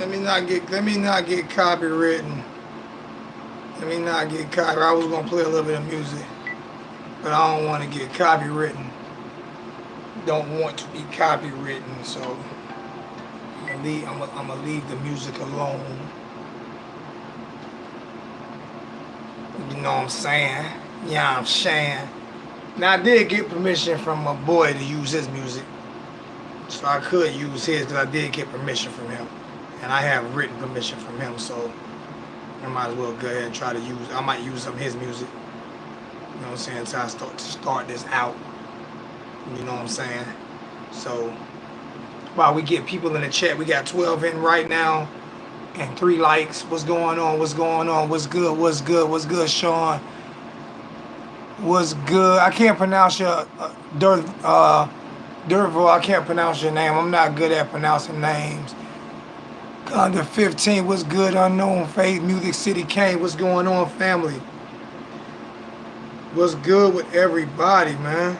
Let me not get copywritten. Let me not get copy. I was gonna play a little bit of music, but I don't want to get copywritten. Don't want to be copywritten, so I'm gonna leave the music alone. You know what I'm saying? Yeah, I'm saying. Now I did get permission from my boy to use his music, so I could use his because I did get permission from him, and I have written permission from him, so I might as well go ahead and try to use. I might use some of his music. You know what I'm saying? So I start this out. You know what I'm saying? So while we get people in the chat, we got 12 in right now and 3 likes. What's going on? What's going on? What's good? What's good? What's good, Sean? What's good? I can't pronounce your Durval. I can't pronounce your name. I'm not good at pronouncing names. Under 15, what's good? Unknown Faith, Music City Kane, what's going on, family? What's good with everybody, man?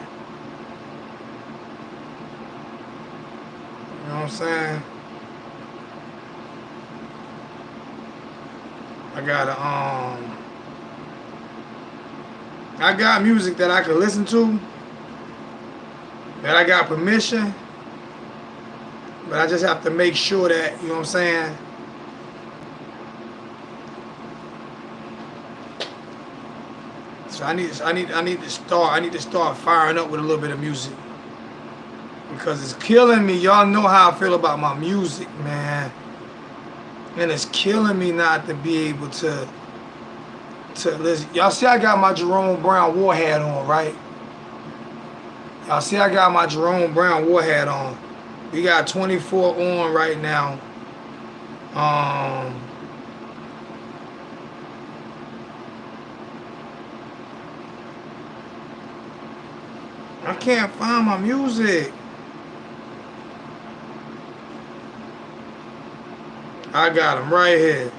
You know what I'm saying? I got music that I can listen to, that I got permission, but I just have to make sure that, you know what I'm saying, so I need to start firing up with a little bit of music, because it's killing me. Y'all know how I feel about my music, man, and it's killing me not to be able to listen. Y'all see I got my Jerome Brown war hat on, right? Y'all see I got my Jerome Brown war hat on. We got 24 on right now. I can't find my music. I got him right here.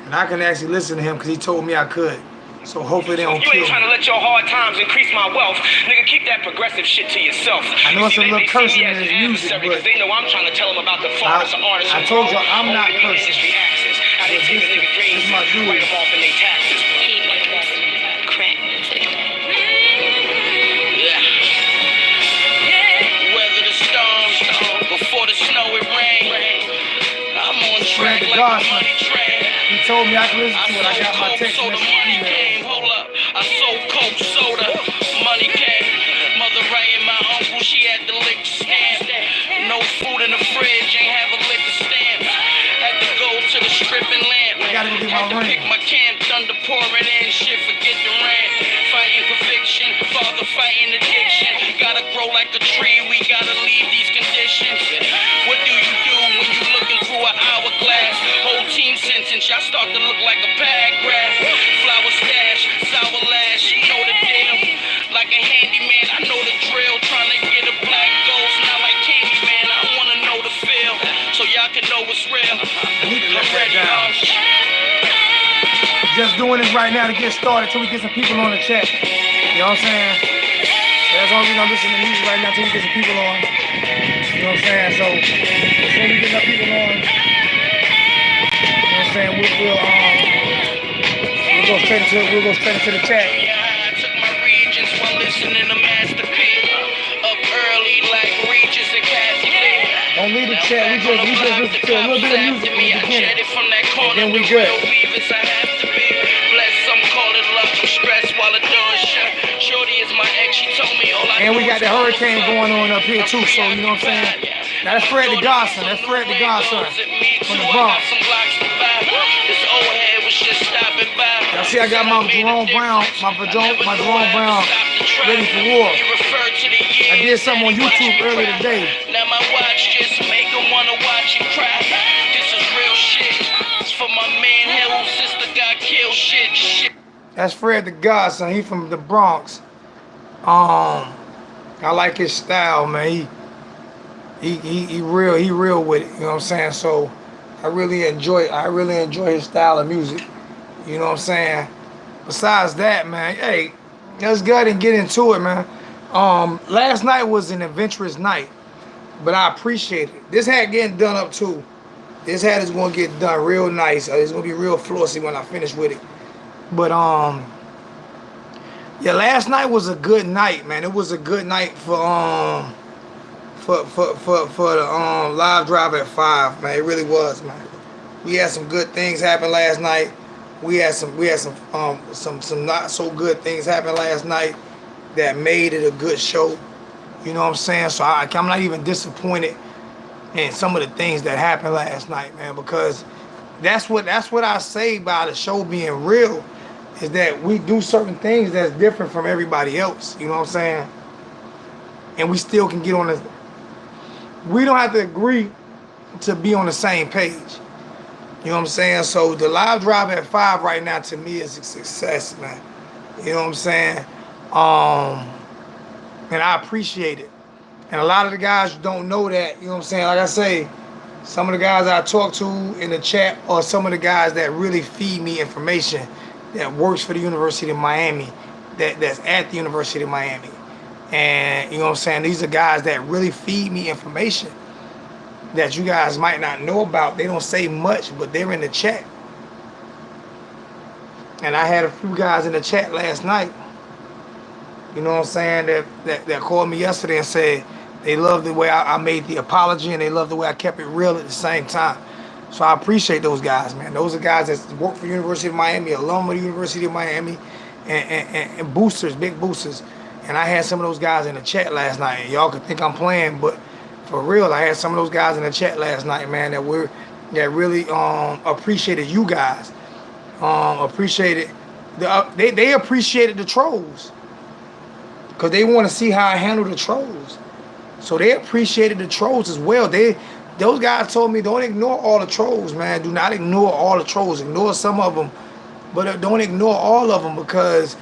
And I can actually listen to him because he told me I could. So hopefully they don't kill me. You ain't trying to let your hard times increase my wealth. Nigga, keep that progressive shit to yourself. I know it's a little cursing in his music, but they know I'm trying to tell them about the forest of artists. I told you I'm not cursing. How they take a nigga dreams, my dude. write them off in their taxes. Crack music. Yeah. Weather the storm, before the snow it rain. I'm on track like a money train. He told me I could listen to it. I got my text message email. Hold up, I sold Coke soda, money came. Mother writing my uncle, she had the liquor stand. No food in the fridge, ain't have a liquor stand. Had to go to the stripping land. Gotta get Had to my pick ring. my can, thunder pouring in, shit, forget the rent. Fighting conviction, father fighting addiction. Gotta grow like a tree, we gotta leave these conditions. What do you do when you looking through an hourglass? Whole team sentence, y'all start to look like a paragraph. Flower stash, sour lash, you know the deal. Like a handyman, I know the drill. Trying to get a black ghost, not like Candyman. I wanna know the feel, so y'all can know what's real. I'm ready, Just doing this right now to get started till we get some people on the chat. You know what I'm saying? That's all we're gonna listen to music right now till we get some people on. You know what I'm saying? So before we get some people on, you know what I'm saying, we'll go straight into the chat. I took my regions while listening to Master P. Up early like Regis and Cassie Lee. Don't leave the chat. We just listen to a little bit of music in the beginning. And then we good. And we got the hurricane going on up here too, so you know what I'm saying? Now that's Fred the Godson. That's Fred the Godson from the Bronx. Y'all see I got my Jerome Brown ready for war. I did something on YouTube earlier today. Now my watch just make them wanna watch it cry. This is real shit. It's for my man here whose sister got killed. Shit. That's Fred the Godson. He from the Bronx. I like his style, man. He real with it. You know what I'm saying? So I really enjoy his style of music. You know what I'm saying? Besides that, man, hey, let's go ahead and get into it, man. Last night was an adventurous night, but I appreciate it. This hat getting done up too. This hat is gonna get done real nice. It's gonna be real flossy when I finish with it. But yeah, last night was a good night, man. It was a good night for the live drive at 5, man. It really was, man. We had some good things happen last night. We had some not so good things happen last night that made it a good show. You know what I'm saying? So I'm not even disappointed in some of the things that happened last night, man, because that's what I say by the show being real, is that we do certain things that's different from everybody else. You know what I'm saying? And we still can get on the. We don't have to agree to be on the same page. You know what I'm saying? So the live drive at 5 right now to me is a success, man. You know what I'm saying? And I appreciate it. And a lot of the guys don't know that, you know what I'm saying? Like I say, some of the guys I talk to in the chat are some of the guys that really feed me information that works for the University of Miami, that's at the University of Miami. And, you know what I'm saying, these are guys that really feed me information that you guys might not know about. They don't say much, but they're in the chat. And I had a few guys in the chat last night, you know what I'm saying, that called me yesterday and said they love the way I made the apology, and they love the way I kept it real at the same time. So I appreciate those guys, man. Those are guys that work for the University of Miami, alum of the University of Miami, and boosters, big boosters. And I had some of those guys in the chat last night. And y'all could think I'm playing, but for real, I had some of those guys in the chat last night, man, that really appreciated you guys. Appreciated they appreciated the trolls, because they want to see how I handle the trolls. So they appreciated the trolls as well. Those guys told me, don't ignore all the trolls, man. Do not ignore all the trolls. Ignore some of them, but don't ignore all of them, because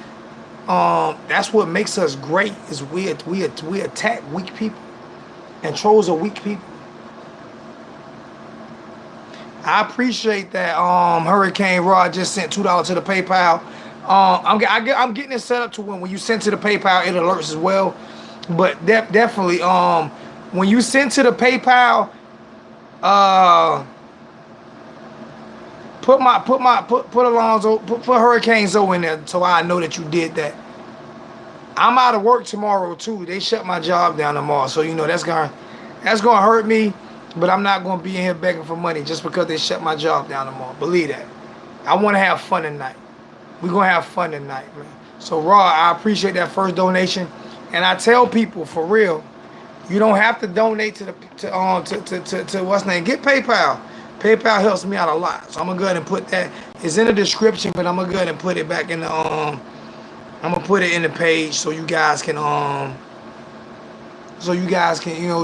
that's what makes us great. Is we attack weak people, and trolls are weak people. I appreciate that. Hurricane Rod just sent $2 to the PayPal. I'm getting it set up to when you send to the PayPal, it alerts as well. But definitely, when you send to the PayPal, put Alonzo, put Hurricane Zoe in there, so I know that you did that. I'm out of work tomorrow too. They shut my job down tomorrow, so you know that's gonna hurt me. But I'm not gonna be in here begging for money just because they shut my job down tomorrow. Believe that. I want to have fun tonight. We're gonna have fun tonight, man. So Raw, I appreciate that first donation, and I tell people for real, you don't have to donate to what's name. Get PayPal. PayPal helps me out a lot. So I'm gonna go ahead and put that. It's in the description, but I'm gonna go ahead and put it back in the I'm gonna put it in the page so you guys can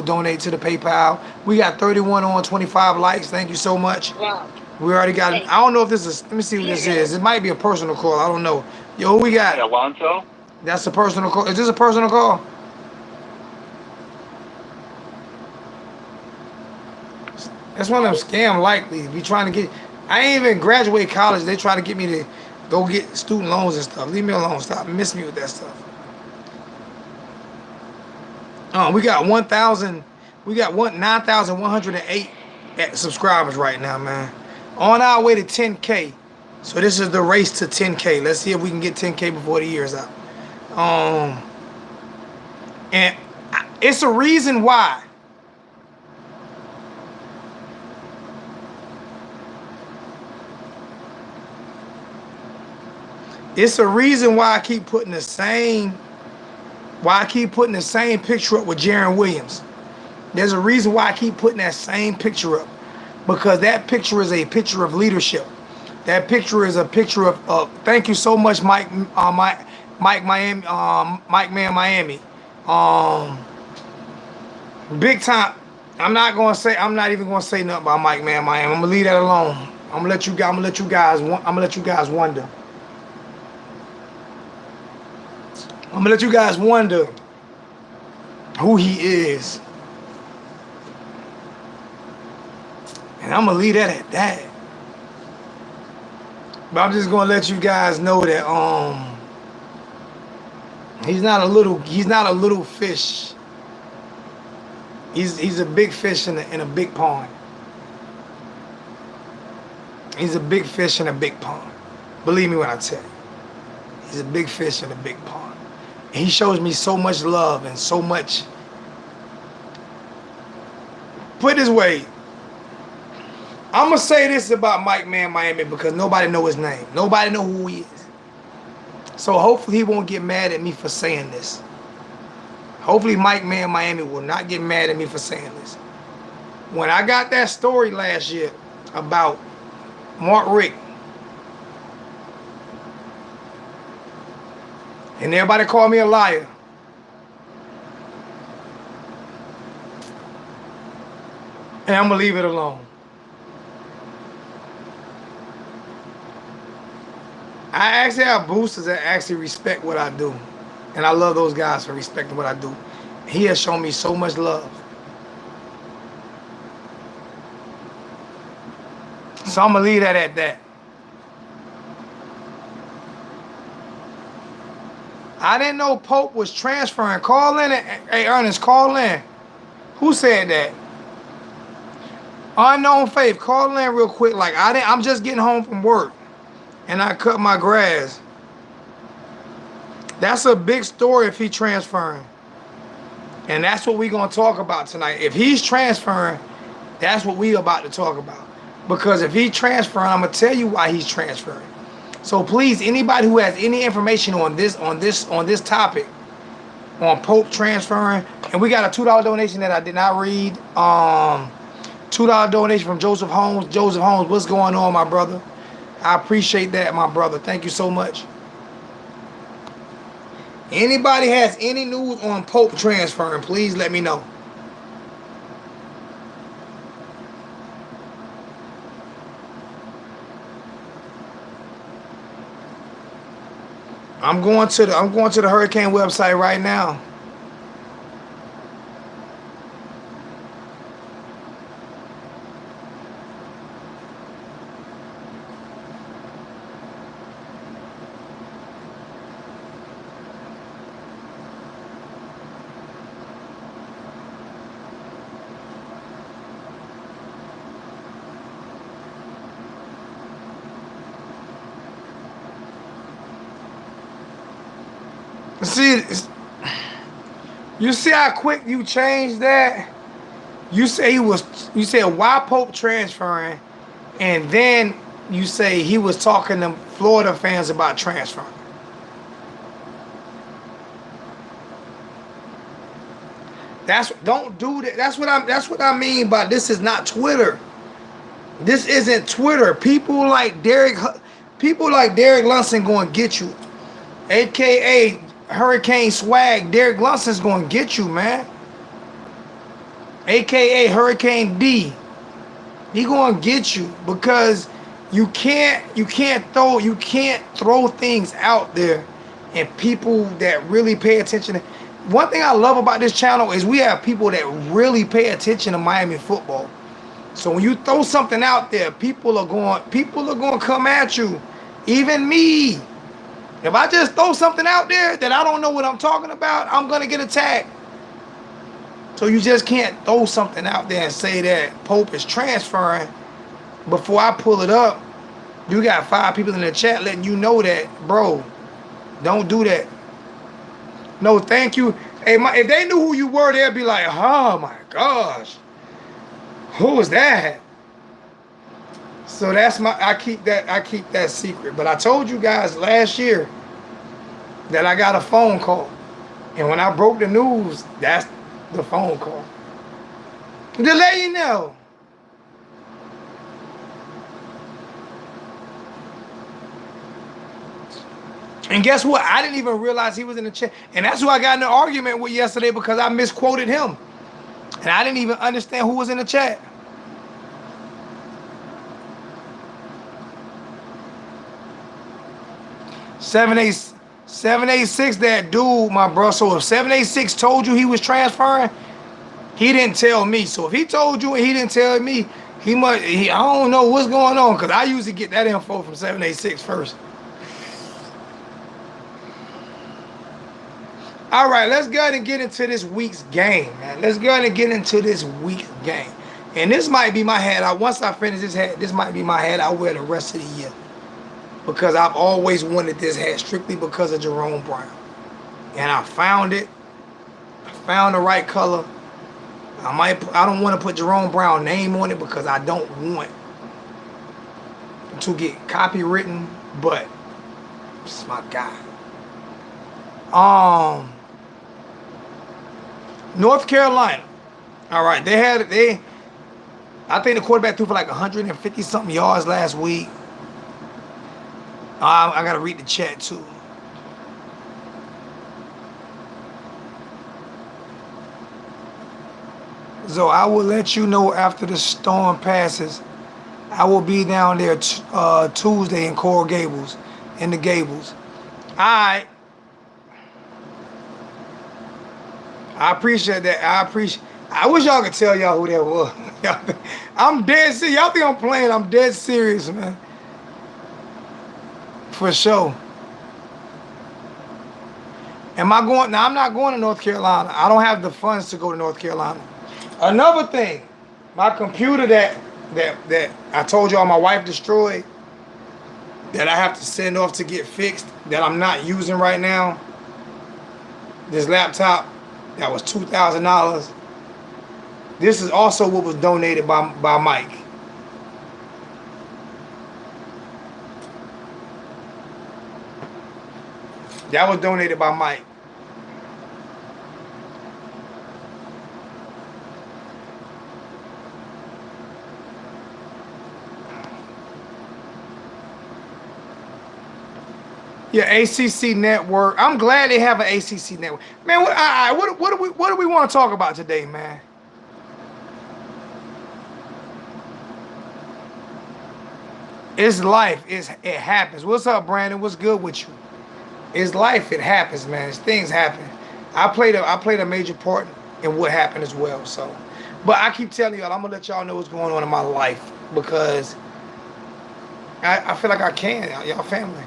donate to the PayPal. We got 31 on 25 likes. Thank you so much. Wow. We already got it. I don't know if this is, let me see what this is. It might be a personal call. I don't know. Yo, who we got? Alonzo? That's a personal call. Is this a personal call? That's one of them scam likely. Be trying to get, I ain't even graduate college. They try to get me to go get student loans and stuff. Leave me alone. Stop missing me with that stuff. We got 9,108 subscribers right now, man. On our way to 10K. So this is the race to 10K. Let's see if we can get 10K before the year's out. And it's a reason why. It's a reason why I keep putting the same picture up with Jaron Williams. There's a reason why I keep putting that same picture up, because that picture is a picture of leadership. That picture is a picture of thank you so much, Mike Miami, Mike Man Miami. Big time. I'm not even gonna say nothing about Mike Man Miami. I'm gonna leave that alone. I'm gonna let you guys wonder. I'm gonna let you guys wonder who he is. And I'm gonna leave that at that. But I'm just gonna let you guys know that he's not a little fish. He's a big fish in a big pond. He's a big fish in a big pond. Believe me when I tell you. He's a big fish in a big pond. And he shows me so much love and so much. Put it this way, I'm going to say this about Mike Man Miami because nobody know his name. Nobody know who he is. So hopefully he won't get mad at me for saying this. Hopefully Mike Man Miami will not get mad at me for saying this. When I got that story last year about Mark Rick, and everybody called me a liar. And I'm going to leave it alone. I actually have boosters that actually respect what I do. And I love those guys for respecting what I do. He has shown me so much love. So I'm going to leave that at that. I didn't know Pope was transferring. Call in. Hey, Ernest, call in. Who said that? Unknown Faith, call in real quick. Like, I'm just getting home from work. And I cut my grass. That's a big story if he's transferring. And that's what we're going to talk about tonight. If he's transferring, that's what we're about to talk about. Because if he's transferring, I'm going to tell you why he's transferring. So please, anybody who has any information on this topic, on Pope transferring, and we got a $2 donation that I did not read. $2 donation from Joseph Holmes. Joseph Holmes, what's going on, my brother? I appreciate that, my brother. Thank you so much. Anybody has any news on Pope transferring, please let me know. I'm going to the Hurricane website right now. See, you see how quick you changed that? You said why Pope transferring, and then you say he was talking to Florida fans about transferring. Don't do that. That's what I mean by this is not Twitter. This isn't Twitter. People like Derek Lunson going to get you. AKA Hurricane Swag, Derek Lunson's going to get you, man. AKA Hurricane D. He going to get you because you can't throw things out there and people that really pay attention. One thing I love about this channel is we have people that really pay attention to Miami football. So when you throw something out there, people are going to come at you. Even me. If I just throw something out there that I don't know what I'm talking about, I'm going to get attacked. So you just can't throw something out there and say that Pope is transferring before I pull it up. You got 5 people in the chat letting you know that, bro, don't do that. No, thank you. Hey, if they knew who you were, they'd be like, oh my gosh, who was that? So that's I keep that secret. But I told you guys last year that I got a phone call. And when I broke the news, that's the phone call. To let you know. And guess what? I didn't even realize he was in the chat. And that's who I got in an argument with yesterday because I misquoted him. And I didn't even understand who was in the chat. Seven eight six, that dude, my bro. So if 786 told you he was transferring, he didn't tell me. So if he told you and he didn't tell me, I don't know what's going on because I usually get that info from 786 first. All right, let's go ahead and get into this week's game, man. Let's go ahead and get into this week's game. And this might be my hat. Once I finish this hat, this might be my hat I wear the rest of the year. Because I've always wanted this hat strictly because of Jerome Brown. And I found it. I found the right color. I don't want to put Jerome Brown name on it because I don't want to get copywritten, but this is my guy. North Carolina. All right, I think the quarterback threw for like 150 something yards last week. I gotta read the chat too. So I will let you know after the storm passes. I will be down there Tuesday in Coral Gables, in the Gables. I appreciate that. I wish y'all could tell y'all who that was. I'm dead serious. Y'all think I'm playing? I'm dead serious, man. For sure. Am I going? Now, I'm not going to North Carolina. I don't have the funds to go to North Carolina. Another thing, my computer that I told y'all my wife destroyed, that I have to send off to get fixed, that I'm not using right now. This laptop, that was $2,000. This is also what was donated by Mike. That was donated by Mike. Yeah, ACC network. I'm glad they have an ACC network. Man, what do we want to talk about today, man? It's life. It happens. What's up, Brandon? What's good with you? It's life. It happens, man. Things happen. I played a major part in what happened as well. So, but I keep telling y'all, I'm gonna let y'all know what's going on in my life because I feel like I can. Y'all family.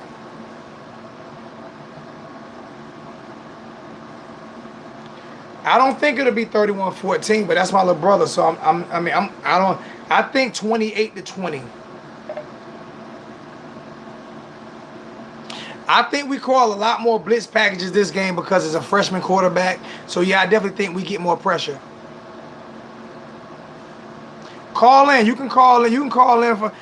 I don't think it'll be 31-14, but that's my little brother. So I think 28-20. I think we call a lot more blitz packages this game because it's a freshman quarterback. So yeah, I definitely think we get more pressure. Call in. You can call in. You can call in for.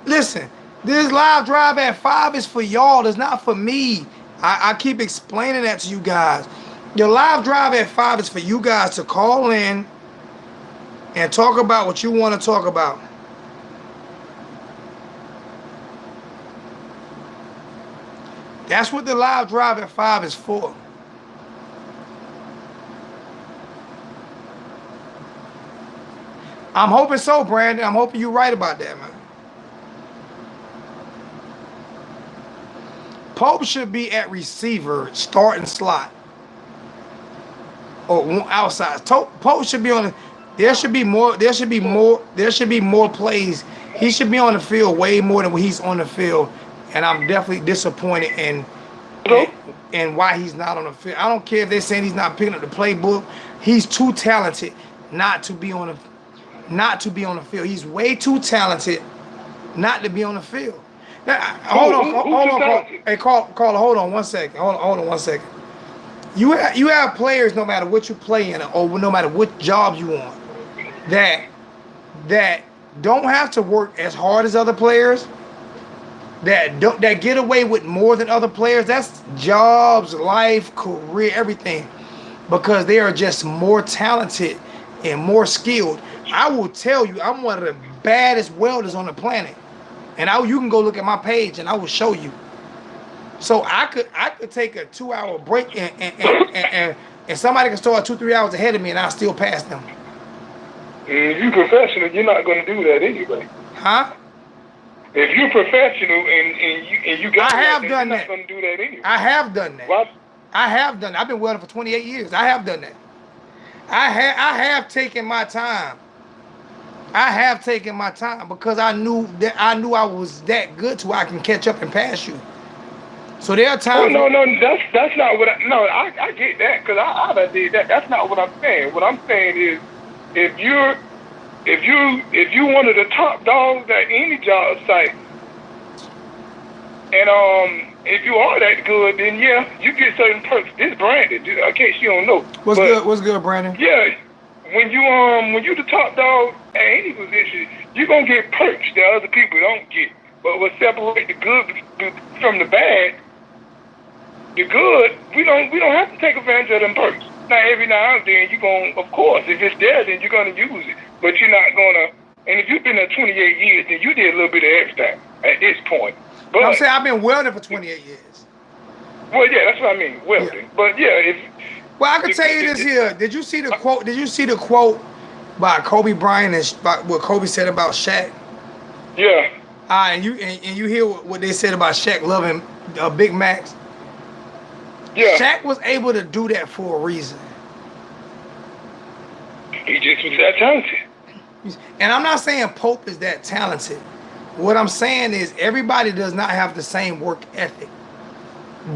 Listen, this live drive at 5 is for y'all. It's not for me. I keep explaining that to you guys. Your live drive at 5 is for you guys to call in and talk about what you want to talk about. That's what the live drive at 5 is for. I'm hoping so, Brandon. I'm hoping you're right about that, man. Pope should be at receiver, starting slot. Or outside. Pope should be on the. There should be more plays. He should be on the field way more than when he's on the field. And I'm definitely disappointed in why he's not on the field. I don't care if they're saying he's not picking up the playbook. He's too talented not to be on the field. He's way too talented not to be on the field. Now, hold on. Hey, caller, hold on one second. Hold on 1 second. You have players, no matter what you play in or no matter what job you want, that don't have to work as hard as other players. That get away with more than other players. That's jobs, life, career, everything, because they are just more talented and more skilled. I will tell you, I'm one of the baddest welders on the planet, and you can go look at my page and I will show you. So I could take a 2-hour break and somebody can start 2-3 hours ahead of me and I'll still pass them. If you're professional, you're not going to do that anyway. Huh? If you're professional and you got I have that, done you're that. not going to do that anyway. I have done that. What? I have done that. I've been welding for 28 years. I have done that. I have taken my time. I have taken my time because I knew I was that good to where I can catch up and pass you. So there are times. Oh, no, that's not what I get that because I done did that. That's not what I'm saying. What I'm saying is if you're if you one of the top dogs at any job site, and if you are that good, then yeah, you get certain perks. This branded, in case you don't know. What's good? What's good, Brandon? Yeah, when you the top dog at any position, you gonna get perks that other people don't get. But what separate the good from the bad, the good, we don't have to take advantage of them perks. Now every now and then you gonna, of course, if it's there, then you're gonna use it. But you're not gonna. And if you've been there 28 years, then you did a little bit of everything at this point. But I'm saying I've been welding for 28 years. Well, yeah, that's what I mean, welding. Yeah. But yeah, well, I can tell you this here. Did you see the quote? Did you see the quote by Kobe Bryant and what Kobe said about Shaq? Yeah. And you hear what they said about Shaq loving Big Macs. Yeah. Shaq was able to do that for a reason. He just was that talented. And I'm not saying Pope is that talented. What I'm saying is everybody does not have the same work ethic,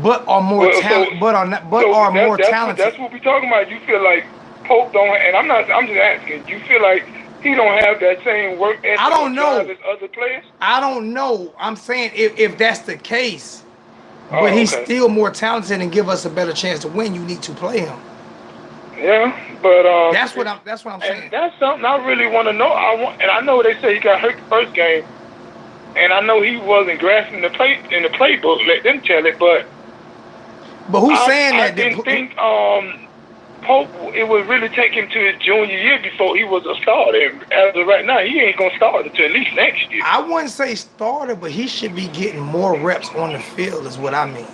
but are more talented. Talented. That's what we're talking about. You feel like Pope don't, and I'm just asking. You feel like he don't have that same work ethic? I don't know. As other players? I don't know. I'm saying if that's the case, but he's still more talented and give us a better chance to win. You need to play him. Yeah, but that's what I'm saying. And that's something I really want to know. I know they say he got hurt the first game, and I know he wasn't grasping the playbook. Let them tell it, but who's saying that? I didn't think Pope, it would really take him to his junior year before he was a starter. And as of right now, he ain't gonna start until at least next year. I wouldn't say starter, but he should be getting more reps on the field. Is what I mean.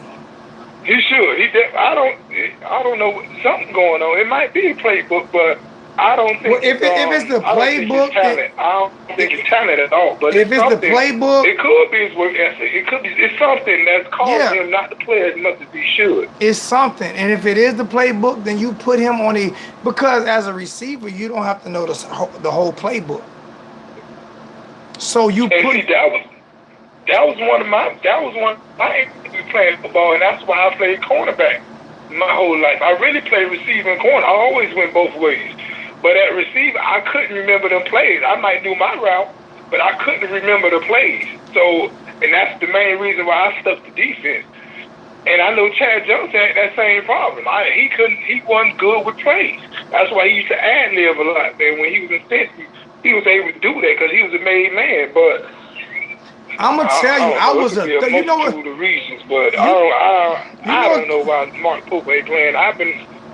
He should. I don't know, something going on. It might be a playbook, but I don't think. Well, if it's the playbook, I don't think it's talent at all. But if it's the playbook, it could be his work ethic. It could be. It's something that's causing him not to play as much as he should. It's something, and if it is the playbook, then you put him on because as a receiver, you don't have to know the whole playbook. So you That was one of my playing football, and that's why I played cornerback my whole life. I really played receiver and corner. I always went both ways. But at receiver, I couldn't remember them plays. I might do my route, but I couldn't remember the plays. So, and that's the main reason why I stuck to defense. And I know Chad Jones had that same problem. He wasn't good with plays. That's why he used to ad-lib a lot. And when he was in Cincinnati, he was able to do that because he was a made man. But I'm gonna tell you, I was a. You know what? The reasons, but I don't know why Mark Pope ain't playing.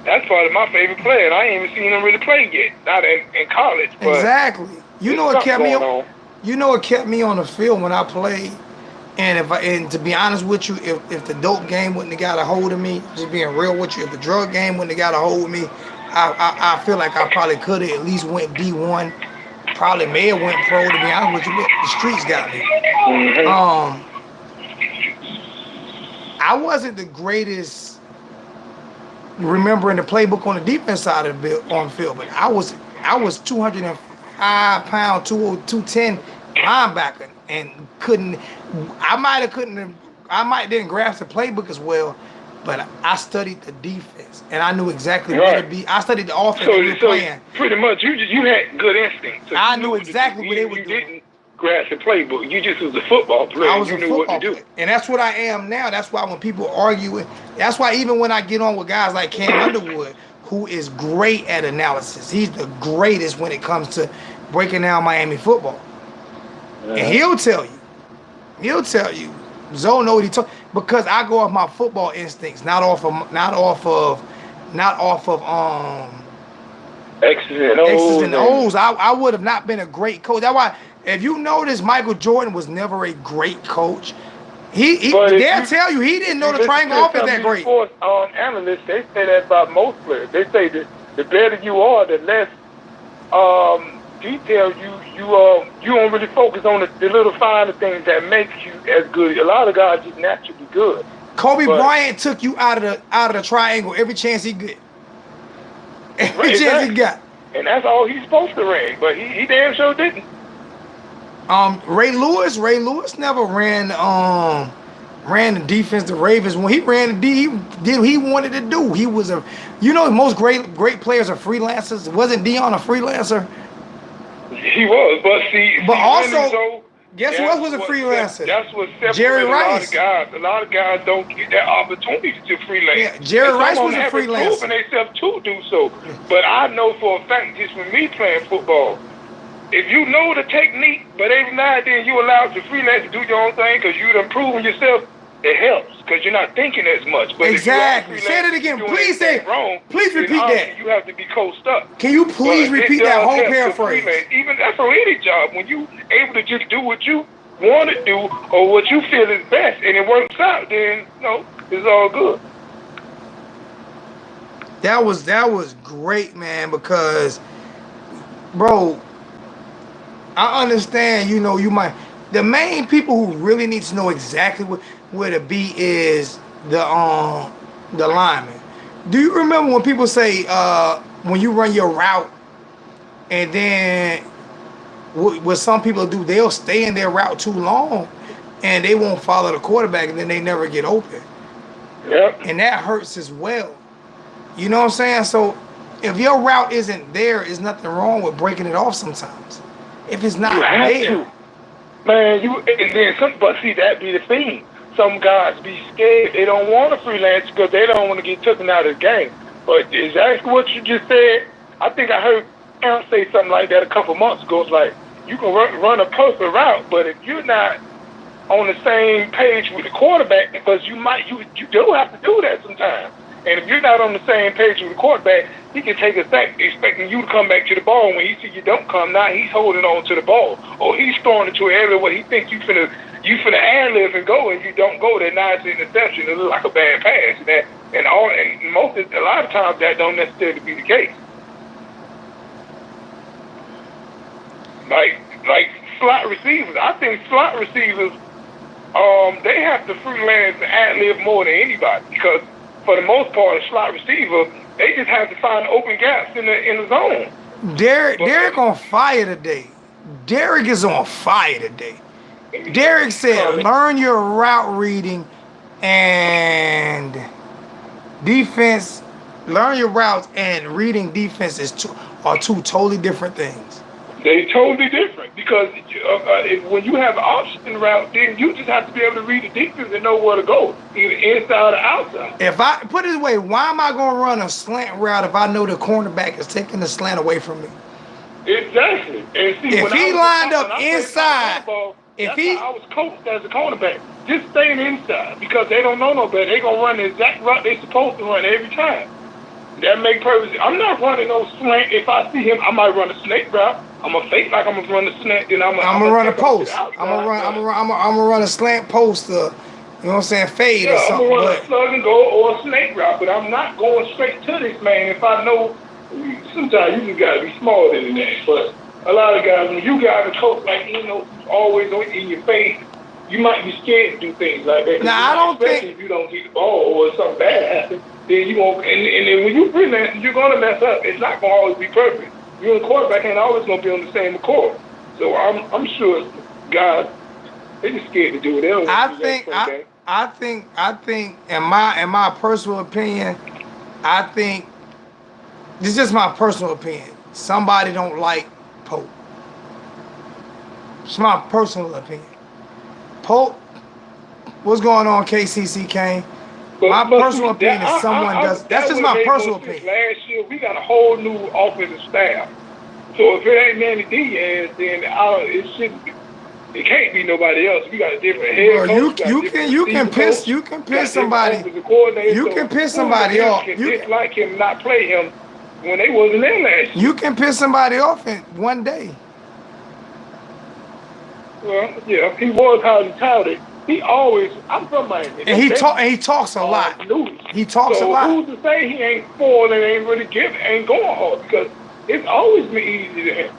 That's probably my favorite player, and I ain't even seen him really play yet. Not in college. But exactly. You know what kept me on? You know what kept me on the field when I played. And to be honest with you, if the dope game wouldn't have got a hold of me, just being real with you, if the drug game wouldn't have got a hold of me, I feel like I probably could have at least went D1. Probably may have went pro, to be honest with you, but the streets got me. I wasn't the greatest remembering the playbook on the defense side of the field, but I was 205 pound, 210 linebacker, and I might didn't grasp the playbook as well, but I studied the defense and I knew exactly what to be. I studied the offense we were playing. Pretty much, you had good instinct. So I knew exactly what they were doing. You didn't grasp the playbook. You just was a football player. I was a football player, and that's what I am now. That's why when people argue, that's why even when I get on with guys like Cam Underwood, who is great at analysis, he's the greatest when it comes to breaking down Miami football, and he'll tell you, Zoe know what he told, because I go off my football instincts, not off of X's and O's. I would have not been a great coach. That's why, if you notice, Michael Jordan was never a great coach. They'll tell you he didn't know the triangle offense that great. Sports analysts, they say that about most players. They say that the better you are, the less detail you don't really focus on the little finer things that makes you as good. A lot of guys just naturally good. Kobe Bryant took you out of the triangle every chance he got. Every chance he got. And that's all he's supposed to ran, but he damn sure didn't. Ray Lewis never ran the defense. The Ravens, when he ran the D, he did what he wanted to do. He was most great players are freelancers. Wasn't Dion a freelancer? He was, but see, But also, really, so, guess who else was a freelancer? That's what separates Jerry a lot Rice. of guys. A lot of guys don't get that opportunity to freelance. Yeah, Jerry And Rice some was of a them haven't freelancer. proven themselves to do so. But I know for a fact, just with me playing football, if you know the technique, but every now and then you allowed to freelance and do your own thing because you're improving yourself, it helps because you're not thinking as much. But Exactly. If you are Say that again. doing Please say. anything wrong, Please then repeat obviously that. You have to be coached up. Can you please But repeat it that does whole help to paraphrase? freelance. Even that's for any job. When you able to just do what you want to do or what you feel is best, and it works out, then it's all good. That was great, man, because, bro, I understand, you might, the main people who really need to know exactly where to be is the lineman. Do you remember when people say, when you run your route, and then what some people do, they'll stay in their route too long, and they won't follow the quarterback, and then they never get open. Yep. And that hurts as well. You know what I'm saying? So if your route isn't there, there's nothing wrong with breaking it off sometimes. If it's not You have there. to. Man, and then but see, that be the thing. Some guys be scared. They don't want to freelance because they don't want to get taken out of the game. But exactly what you just said, I think I heard Aaron say something like that a couple months ago. It's like, you can run a perfect route, but if you're not on the same page with the quarterback, because you do have to do that sometimes. And if you're not on the same page with the quarterback, he can take a sack expecting you to come back to the ball. When he see you don't come, now he's holding on to the ball. Or he's throwing it to an area where he thinks you finna ad-lib and go, and you don't go there. Now it's an interception. It looks like a bad pass. A lot of times that don't necessarily be the case. Like slot receivers. I think slot receivers, they have to freelance and ad-lib more than anybody because for the most part, a slot receiver, they just have to find open gaps in the zone. Derek on fire today. Derek is on fire today. Derek said, learn your route reading and defense. Learn your routes and reading defense are two totally different things. They totally different because when you have option route, then you just have to be able to read the defense and know where to go, either inside or outside. If I put it this way, why am I going to run a slant route if I know the cornerback is taking the slant away from me? Exactly. And see, if he lined up inside, I was coached as a cornerback, just staying inside because they don't know no better. They're going to run the exact route they're supposed to run every time. That make purpose. I'm not running no slant. If I see him, I might run a snake route. I'm gonna fake like I'm gonna run a slant. Then I'm gonna run a post. I'm gonna run a slant post. You know what I'm saying? Fade or something. I'm gonna run a slug and go or a snake route, but I'm not going straight to this man. If I know, sometimes you just gotta be smarter than that. But a lot of guys, when you got a coach like always in your face, you might be scared to do things like that. Now I don't think if you don't get the ball or something bad happens. Then you won't, and then when you freelance, you're gonna mess up. It's not gonna always be perfect. You and the quarterback ain't always gonna be on the same accord. So I'm sure guys, they just scared to do it. They don't I think in my personal opinion, I think this is just my personal opinion. Somebody don't like Pope. It's my personal opinion. Pope, what's going on, KCC Kane? My personal opinion is someone does. That's just my personal opinion. Last year, we got a whole new offensive staff. So if it ain't Manny Diaz, then it can't be nobody else. We got a different head coach. You can piss somebody. You can piss somebody off. You can dislike him, not play him when they wasn't there last year. You can piss somebody off in one day. Well, yeah, he was how he touted. He always, I'm from Miami. And he talks a lot. He talks a lot. Who's to say he ain't spoiled and ain't really ain't going hard? Because it's always been easy to him.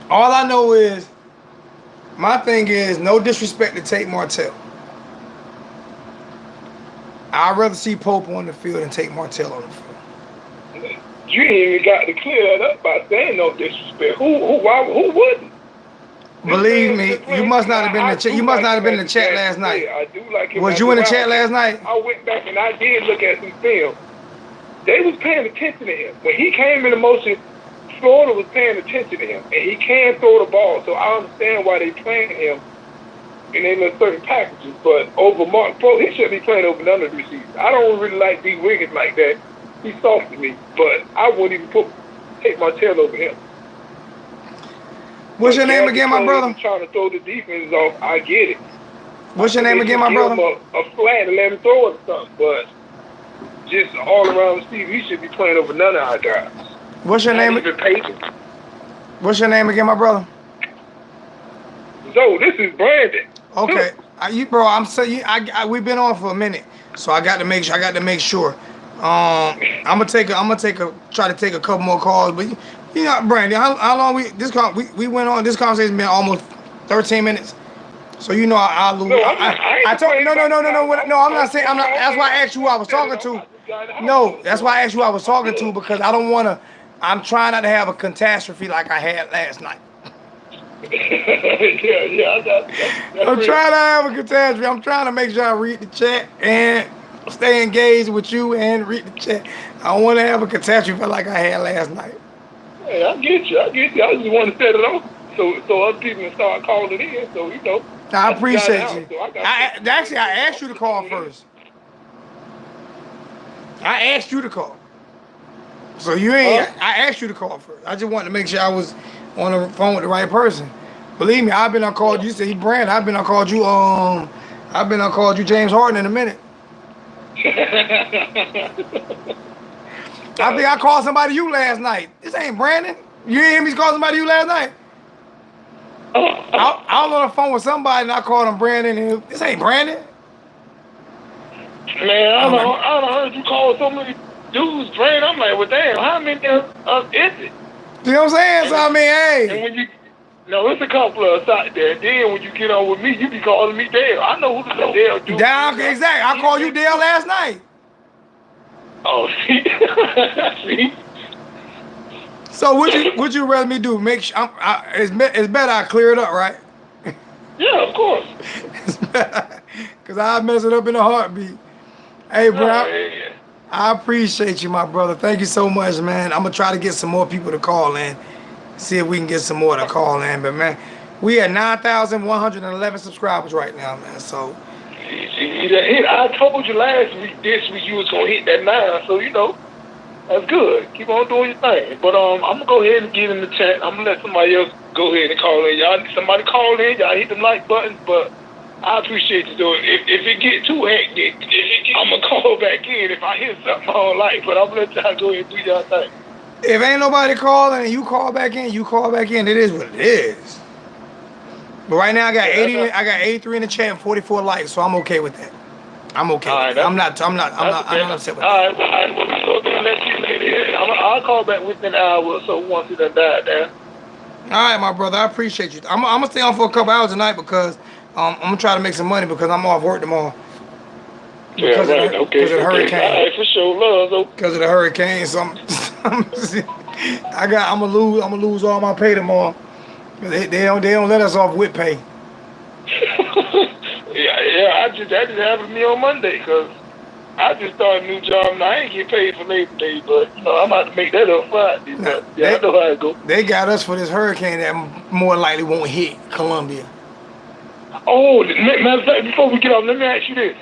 All I know is, my thing is, no disrespect to Tate Martell. I'd rather see Pope on the field than Tate Martell on the field. You ain't even got to clear that up by saying no disrespect. Who wouldn't? Believe me, you must not have been in the chat. You must not have been in the chat last night. I do like him. Was you in the chat last night? I went back and I did look at some film. They was paying attention to him when he came into motion. Florida was paying attention to him, and he can throw the ball, so I understand why they playing him in their certain packages. But over Mark Pro, he shouldn't be playing over none of the receivers. I don't really like D. Wiggins like that. He's soft to me, but I wouldn't even take my tail over him. What's your name again, my brother? Trying to throw the defense off, I get it. What's your name again, my brother? Give him a flat and let him throw it or something, but just all around receiver, he should be playing over none of our guys. What's your name? What's your name again, my brother? So this is Brandon. Okay, bro. I'm saying we've been on for a minute, so I got to make sure. I'm gonna try to take a couple more calls, but you know, Brandon, how long we went on? This conversation been almost 13 minutes. So you know I lose. I told no. I'm not saying I'm not. That's why I asked you who I was talking to. No, that's why I asked you who I was talking to, because I don't want to. I'm trying not to have a catastrophe like I had last night. I'm trying to have a catastrophe. I'm trying to make sure I read the chat and stay engaged with you and read the chat. I don't want to have a catastrophe like I had last night. Hey, I get you. I just want to set it off so other people can start calling in. So you know. I appreciate you. Actually, I asked you to call first. I asked you to call. So you ain't. I asked you to call first. I just wanted to make sure I was on the phone with the right person. Believe me, I've been on called you. Say he Brand. I've been on called you. I've been on called you James Harden in a minute. I think I called somebody you last night. This ain't Brandon. You didn't hear me call somebody you last night? I was on the phone with somebody and I called him Brandon. And this ain't Brandon. Man, I don't heard you call so many dudes Brandon. I'm like, well, damn, how many of us is it? You know what I'm saying? So I mean, hey. And when it's a couple of us out there. Then when you get on with me, you be calling me Dale. I know who the Dale dude. Exactly. I called you Dale last night. Oh, see. So would you rather me do? Make sure it's better I clear it up, right? Yeah, of course. It's better, cause I mess it up in a heartbeat. Hey, bro, I appreciate you, my brother. Thank you so much, man. I'm gonna try to get some more people to call in, see if we can get some more to call in. But man, we at 9,111 subscribers right now, man. So. I told you this week you was gonna hit that 9, so you know. That's good. Keep on doing your thing. But I'm gonna go ahead and get in the chat. I'm gonna let somebody else go ahead and call in. Somebody call in. Y'all hit them like buttons. But I appreciate you doing it. If it get too hectic, I'm gonna call back in if I hear something I don't like. But I'm gonna let y'all go ahead and do y'all thing. If ain't nobody calling and you call back in, It is what it is. But right now I got 83 in the chat and 44 likes, so I'm okay with that. I'm okay. Right, I'm not upset with that. All right. I'll call back within an hour or so once it done died down. All right, my brother. I appreciate you. I'm gonna stay on for a couple hours tonight because I'm gonna try to make some money because I'm off work tomorrow. Because of the hurricane. All right, for sure, love though. Because of the hurricane, so I'm gonna lose all my pay tomorrow. They don't let us off with pay. Yeah, that just happened to me on Monday because I just started a new job and I ain't get paid for Labor Day, but you know I'm about to make that up Friday. But I know how it go. They got us for this hurricane that more likely won't hit Columbia. Oh, matter of fact, before we get off, let me ask you this.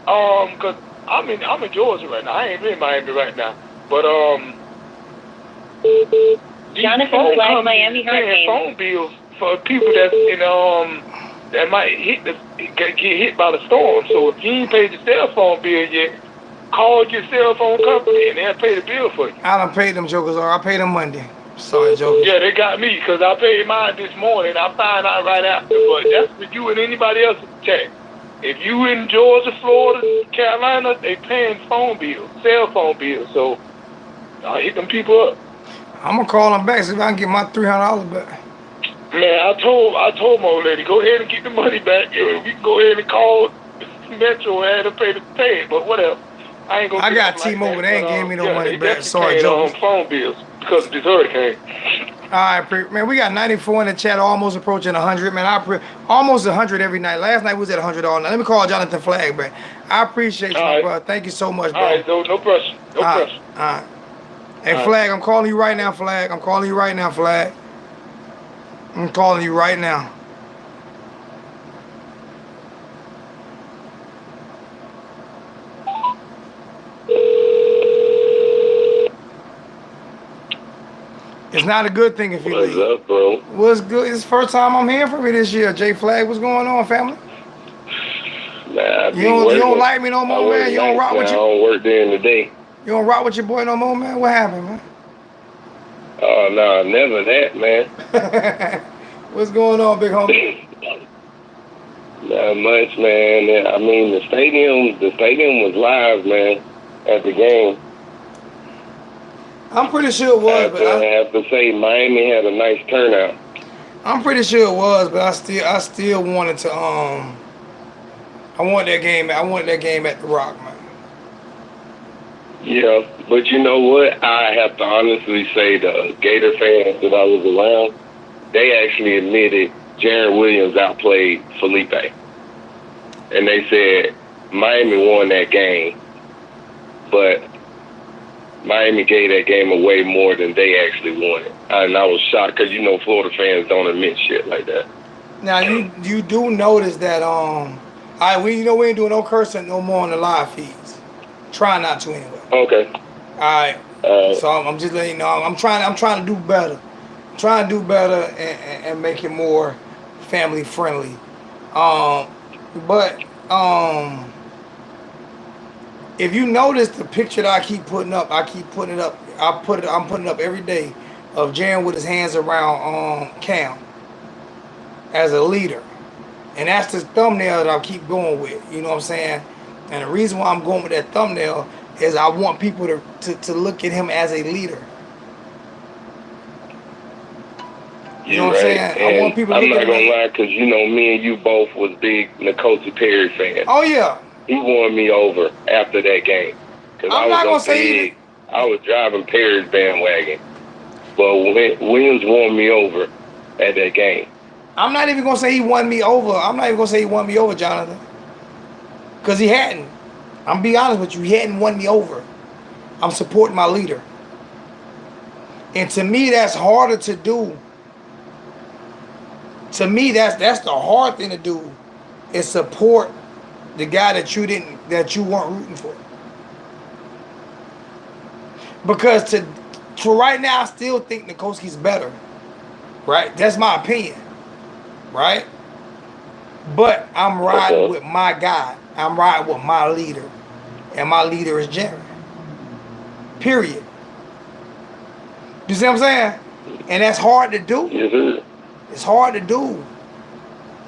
Cause I'm in Georgia right now. I ain't in Miami right now, but Jonathan Flag, Miami Hurricane. Phone bills for people that's in that might get hit by the storm. So if you ain't paid your cell phone bill yet, call your cell phone company and they'll pay the bill for you. I done paid them jokers, or I paid them Monday. Sorry, jokers. Yeah, they got me because I paid mine this morning. I found out right after, but that's for you and anybody else in the chat. If you in Georgia, Florida, Carolina, they paying phone bills, cell phone bills. So I hit them people up. I'm gonna call them back so if I can get my $300 back. Man, I told my old lady, go ahead and get the money back. We can go ahead and call Metro and have to pay it, but whatever. I got T-Mobile. They ain't giving me no money back. Sorry, Joe. Phone bills because of this hurricane. All right, man. We got 94 in the chat, almost approaching 100. Man, almost 100 every night. Last night we was at 100 all night. Let me call Jonathan Flagg, man. I appreciate you, my brother. Thank you so much, bro. All right, no pressure. No pressure. All right. Hey, Flag, I'm calling you right now, Flag. I'm calling you right now, Flag. I'm calling you right now. It's not a good thing if you leave. What's up, bro? What's good? It's the first time I'm hearing from you this year. J Flag, what's going on, family? Nah, You don't like me no more, man? You don't rock with I you? don't work during the day. You don't rock with your boy no more, man? What happened, man? Oh, no, never that, man. What's going on, big homie? Not much, man. I mean, the stadium was live, man, at the game. I'm pretty sure it was, but I have to say, Miami had a nice turnout. I'm pretty sure it was, but I still wanted to I want that game at the Rock, man. Yeah, but you know what? I have to honestly say the Gator fans that I was around, they actually admitted Jaron Williams outplayed Felipe. And they said Miami won that game, but Miami gave that game away more than they actually won it. And I was shocked because, you know, Florida fans don't admit shit like that. Now, you do notice that, we ain't doing no cursing no more on the live feeds. Try not to anyway. Okay. All right. So I'm just letting you know. I'm trying to do better. I'm trying to do better and make it more family friendly. But if you notice the picture that I keep putting up, I'm putting it up every day of Jaron with his hands around Cam as a leader. And that's the thumbnail that I keep going with. You know what I'm saying? And the reason why I'm going with that thumbnail is I want people to look at him as a leader. You know what I'm saying? And I want people to I'm look not going to lie, because, you know, me and you both was big N'Kosi Perry fans. Oh, yeah. He won me over after that game. Because I was driving Perry's bandwagon. But Williams won me over at that game. I'm not even going to say he won me over. Jonathan. Because he hadn't. I'm be honest with you. He hadn't won me over. I'm supporting my leader. And to me, that's harder to do. To me, that's the hard thing to do, is support the guy that you weren't rooting for. Because to right now, I still think N'Koski's better. Right? That's my opinion. Right? But I'm riding with my guy. I'm riding with my leader. And my leader is Jaron. Period. You see what I'm saying? And that's hard to do. Yes, sir. It's hard to do.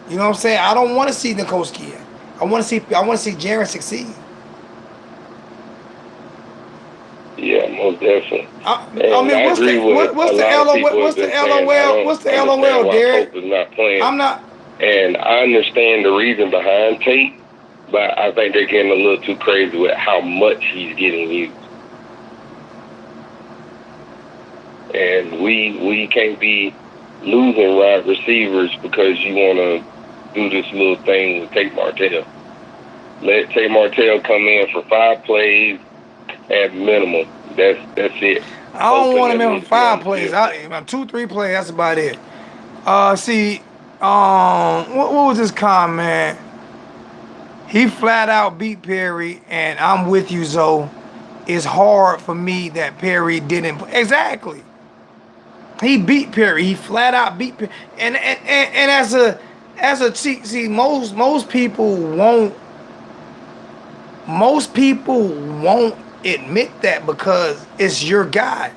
You know what I'm saying? I don't want to see N'Koski in. I want to see Jaron succeed. Yeah, most definitely. I mean, what's the LOL, Derek? Not playing. I'm not. And I understand the reason behind Tate, but I think they're getting a little too crazy with how much he's getting used. And we can't be losing wide receivers because you want to do this little thing with Tate Martell. Let Tate Martell come in for 5 plays at minimum. That's it. I don't want him in for 5 plays. 2-3 plays. That's about it. What was this comment? He flat out beat Perry, and I'm with you, Zoe. It's hard for me that Perry didn't. Exactly. He beat Perry. He flat out beat Perry. And as a most people won't admit that because it's your guy.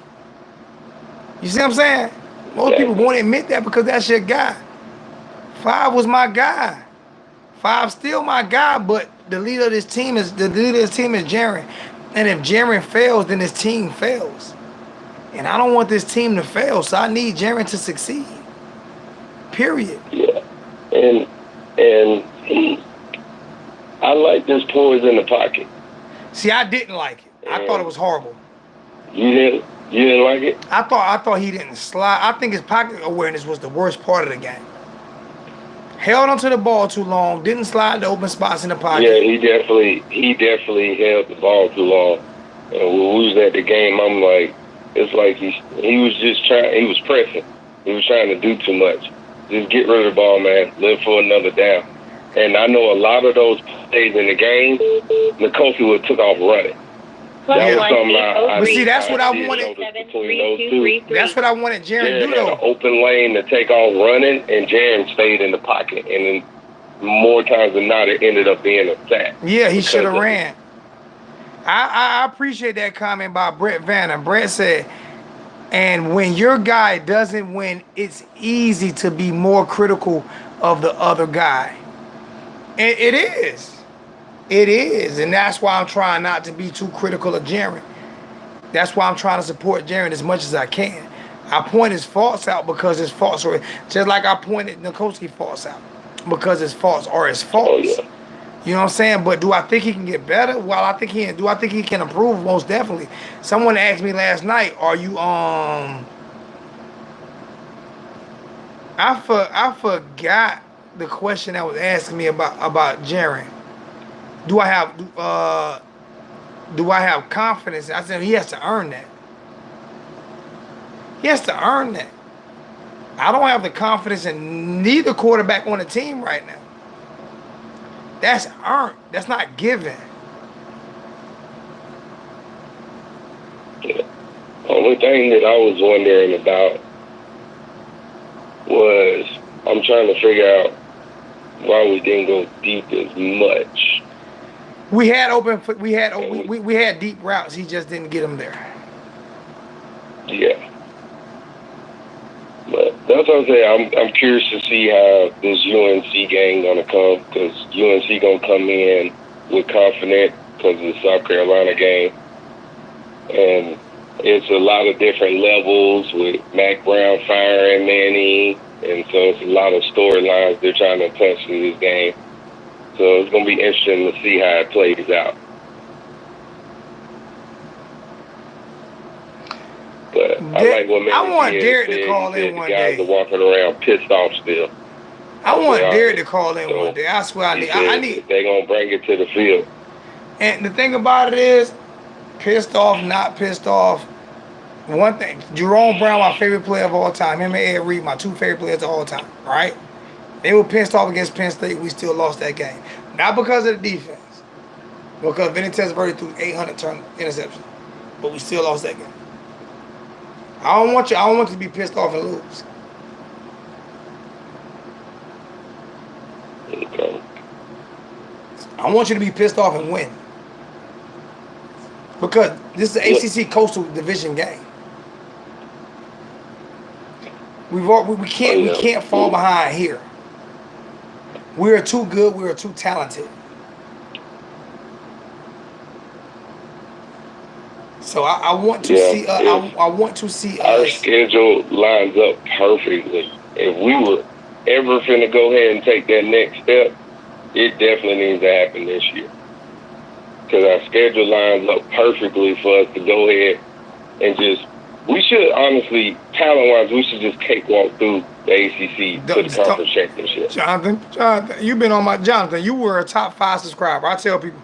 You see what I'm saying? Most people won't admit that because that's your guy. 5 was my guy. 5 still my guy, but the leader of this team is Jaron. And if Jaron fails, then his team fails. And I don't want this team to fail, so I need Jaron to succeed. Period. Yeah. And I like this poise in the pocket. See, I didn't like it. I thought it was horrible. You didn't like it? I thought he didn't slide. I think his pocket awareness was the worst part of the game. Held onto the ball too long, didn't slide the open spots in the pocket. Yeah, he definitely held the ball too long. And when we was at the game, I'm like, It's like he was just trying. He was pressing. He was trying to do too much. Just get rid of the ball, man. Live for another down. And I know a lot of those plays in the game, Nkosi would took off running. That was something But see, that's what I wanted. That's what I wanted Jaren to do, had though. an open lane to take off running, and Jaren stayed in the pocket. And then more times than not, it ended up being a sack. Yeah, he should have ran. I appreciate that comment by Brett Vanner. Brett said, and when your guy doesn't win, it's easy to be more critical of the other guy. And it is. It is. And that's why I'm trying not to be too critical of Jaren. That's why I'm trying to support Jaren as much as I can. I point his faults out because his faults are just like I pointed Nkosi faults out because his faults are his faults. Oh, yeah. You know what I'm saying? But do I think he can get better? Well, I think do I think he can improve? Most definitely. Someone asked me last night, are you I forgot the question that was asking me about Jaren. Do I have confidence? I said he has to earn that. He has to earn that. I don't have the confidence in neither quarterback on the team right now. That's earned. That's not given. The only thing that I was wondering about was I'm trying to figure out why we didn't go deep as much. We had we had deep routes. He just didn't get them there. Yeah. But that's what I'm saying. I'm curious to see how this UNC game gonna come, because UNC gonna come in with confidence because of the South Carolina game, and it's a lot of different levels with Mac Brown firing Manning, and so it's a lot of storylines they're trying to touch in this game. So it's gonna be interesting to see how it plays out. But I like what I want Derek to call in one day. The guys are walking around pissed off still. I want Derek to call in one day. I swear I need. They're gonna bring it to the field. And the thing about it is, pissed off, not pissed off. One thing, Jerome Brown, my favorite player of all time. Him and Ed Reed, my two favorite players of all time. Right? They were pissed off against Penn State. We still lost that game, not because of the defense, because Vinny Testaverde threw 800 turn interceptions, but we still lost that game. I don't want you to be pissed off and lose. Okay. I want you to be pissed off and win. Because this is an ACC Coastal Division game. We can't fall behind here. We are too good. We are too talented. So I want to see. I want to see our us. schedule lines up perfectly. If we were ever finna go ahead and take that next step, it definitely needs to happen this year. Because our schedule lines up perfectly for us to go ahead and just. We should honestly, talent-wise, we should just cakewalk through the ACC to the conference championship. Jonathan, you've been on my Jonathan. You were a top 5 subscriber. I tell people,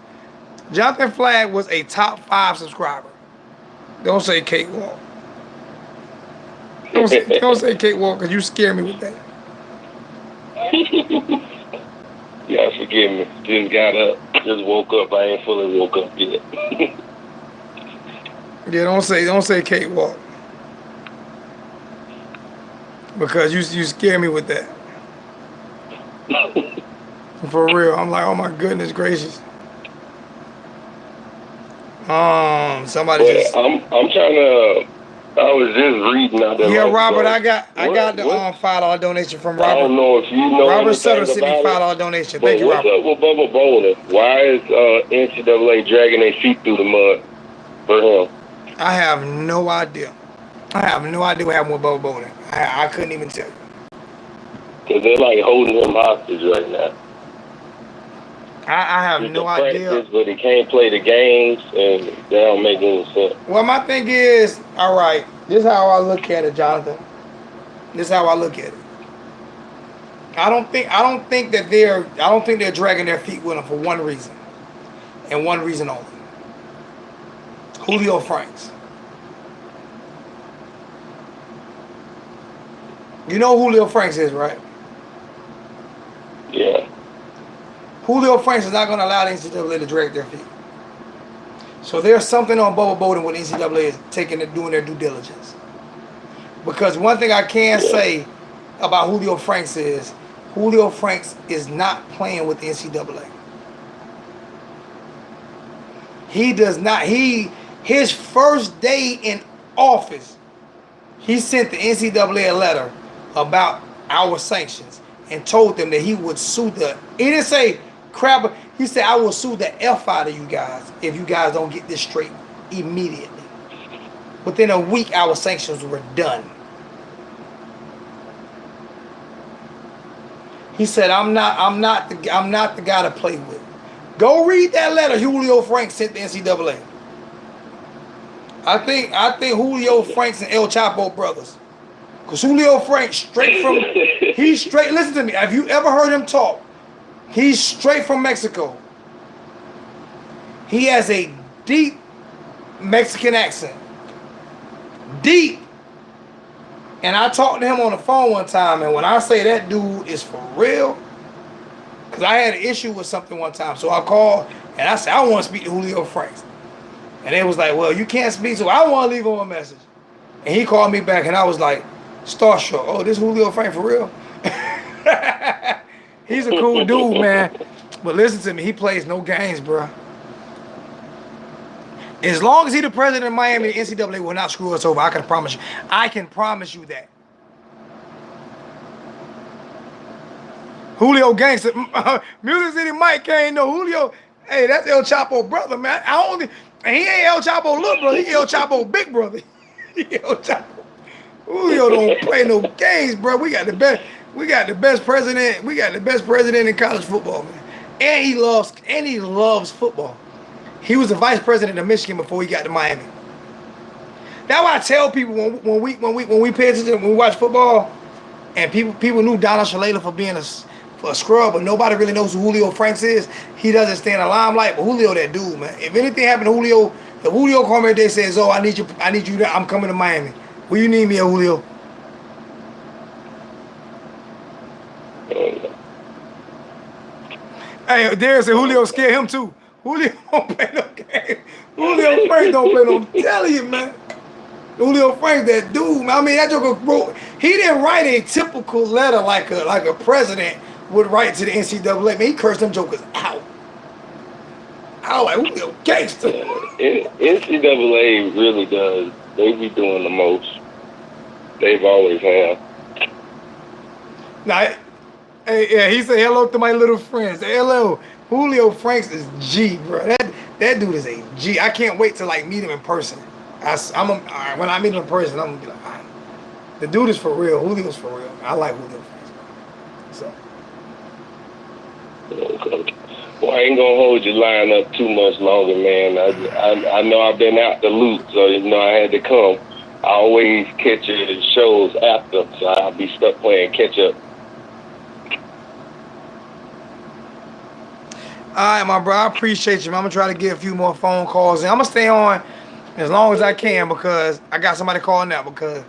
Jonathan Flagg was a top 5 subscriber. Don't say cakewalk. Don't say cakewalk, because you scare me with that. Yeah, forgive me. Just got up. Just woke up. I ain't fully woke up yet. Yeah, don't say cakewalk. Because you scare me with that. For real. I'm like, oh my goodness gracious. Somebody but just. I'm trying to. I was just reading out there. Yeah, Robert, I got the $5 donation from Robert. I don't know if you know. Robert Sutter sent me $5 donation. Thank you, Robert. What's up with Bubba Bowling? Why is NCAA dragging their feet through the mud for him? I have no idea. I have no idea what happened with Bubba Bowling. I couldn't even tell you. Because they're like holding him hostage right now. I have no idea. But he can't play the games, and that don't make any sense. Well, my thing is, all right, this is how I look at it, Jonathan. This is how I look at it. I don't think they're dragging their feet with him for one reason, and one reason only. Julio Franks. You know who Julio Franks is, right? Yeah. Julio Franks is not going to allow the NCAA to drag their feet. So there's something on Bubba Bowden with the NCAA is doing their due diligence. Because one thing I can say about Julio Franks is Julio Franks is not playing with the NCAA. He does not. His first day in office, he sent the NCAA a letter about our sanctions and told them that he would sue the. He didn't say crap. He said, I will sue the F out of you guys if you guys don't get this straight immediately. Within a week, our sanctions were done. He said, I'm not the guy to play with. Go read that letter Julio Franks sent the NCAA. I think Julio Franks and El Chapo brothers. Because Julio Franks listen to me. Have you ever heard him talk? He's straight from Mexico. He has a deep Mexican accent. Deep. And I talked to him on the phone one time, and when I say that dude is for real, because I had an issue with something one time, so I called, and I said, I want to speak to Julio Franks. And they was like, well, you can't speak, so I want to leave him a message. And he called me back, and I was like, starstruck. Oh, this Julio Franks for real? He's a cool dude, man. But listen to me, he plays no games, bro. As long as he's the president of Miami, the NCAA will not screw us over. I can promise you. I can promise you that. Julio Gangster. Music City Mike can't know Julio. Hey, that's El Chapo brother, man. And he ain't El Chapo little brother. He El Chapo big brother. He El Chapo. Julio don't play no games, bro. We got the best president. We got the best president in college football, man. And he loves football. He was the vice president of Michigan before he got to Miami. That's why I tell people when we pay attention, when we watch football, and people knew Donald Shalala for being a scrub, but nobody really knows who Julio Franks is. He doesn't stay in the limelight, but Julio that dude, man. If anything happened to Julio, if Julio called me today says, "Oh, I need you, I'm coming to Miami. Will you need me, Julio?" Hey, Darius said Julio scared him too. Julio don't play no game. Julio Franks don't play no. I'm telling you, man. Julio Franks, that dude, man. I mean, that joker wrote. He didn't write a typical letter like a president would write to the NCAA. Man, he cursed them jokers out. I was like, Julio gangster. NCAA really does. They be doing the most. They've always have. Now, hey, yeah, he said hello to my little friends. Say hello. Julio Franks is G, bro. That dude is a G. I can't wait to meet him in person. When I meet him in person, I'm gonna be like, all right. The dude is for real. Julio's for real. I like Julio Franks. So. Okay. Well, I ain't gonna hold your line up too much longer, man. I know I've been out the loop, so I had to come. I always catch your shows after, so I'll be stuck playing catch up. All right, my bro. I appreciate you, man. I'm going to try to get a few more phone calls. And I'm going to stay on as long as I can because I got somebody calling now because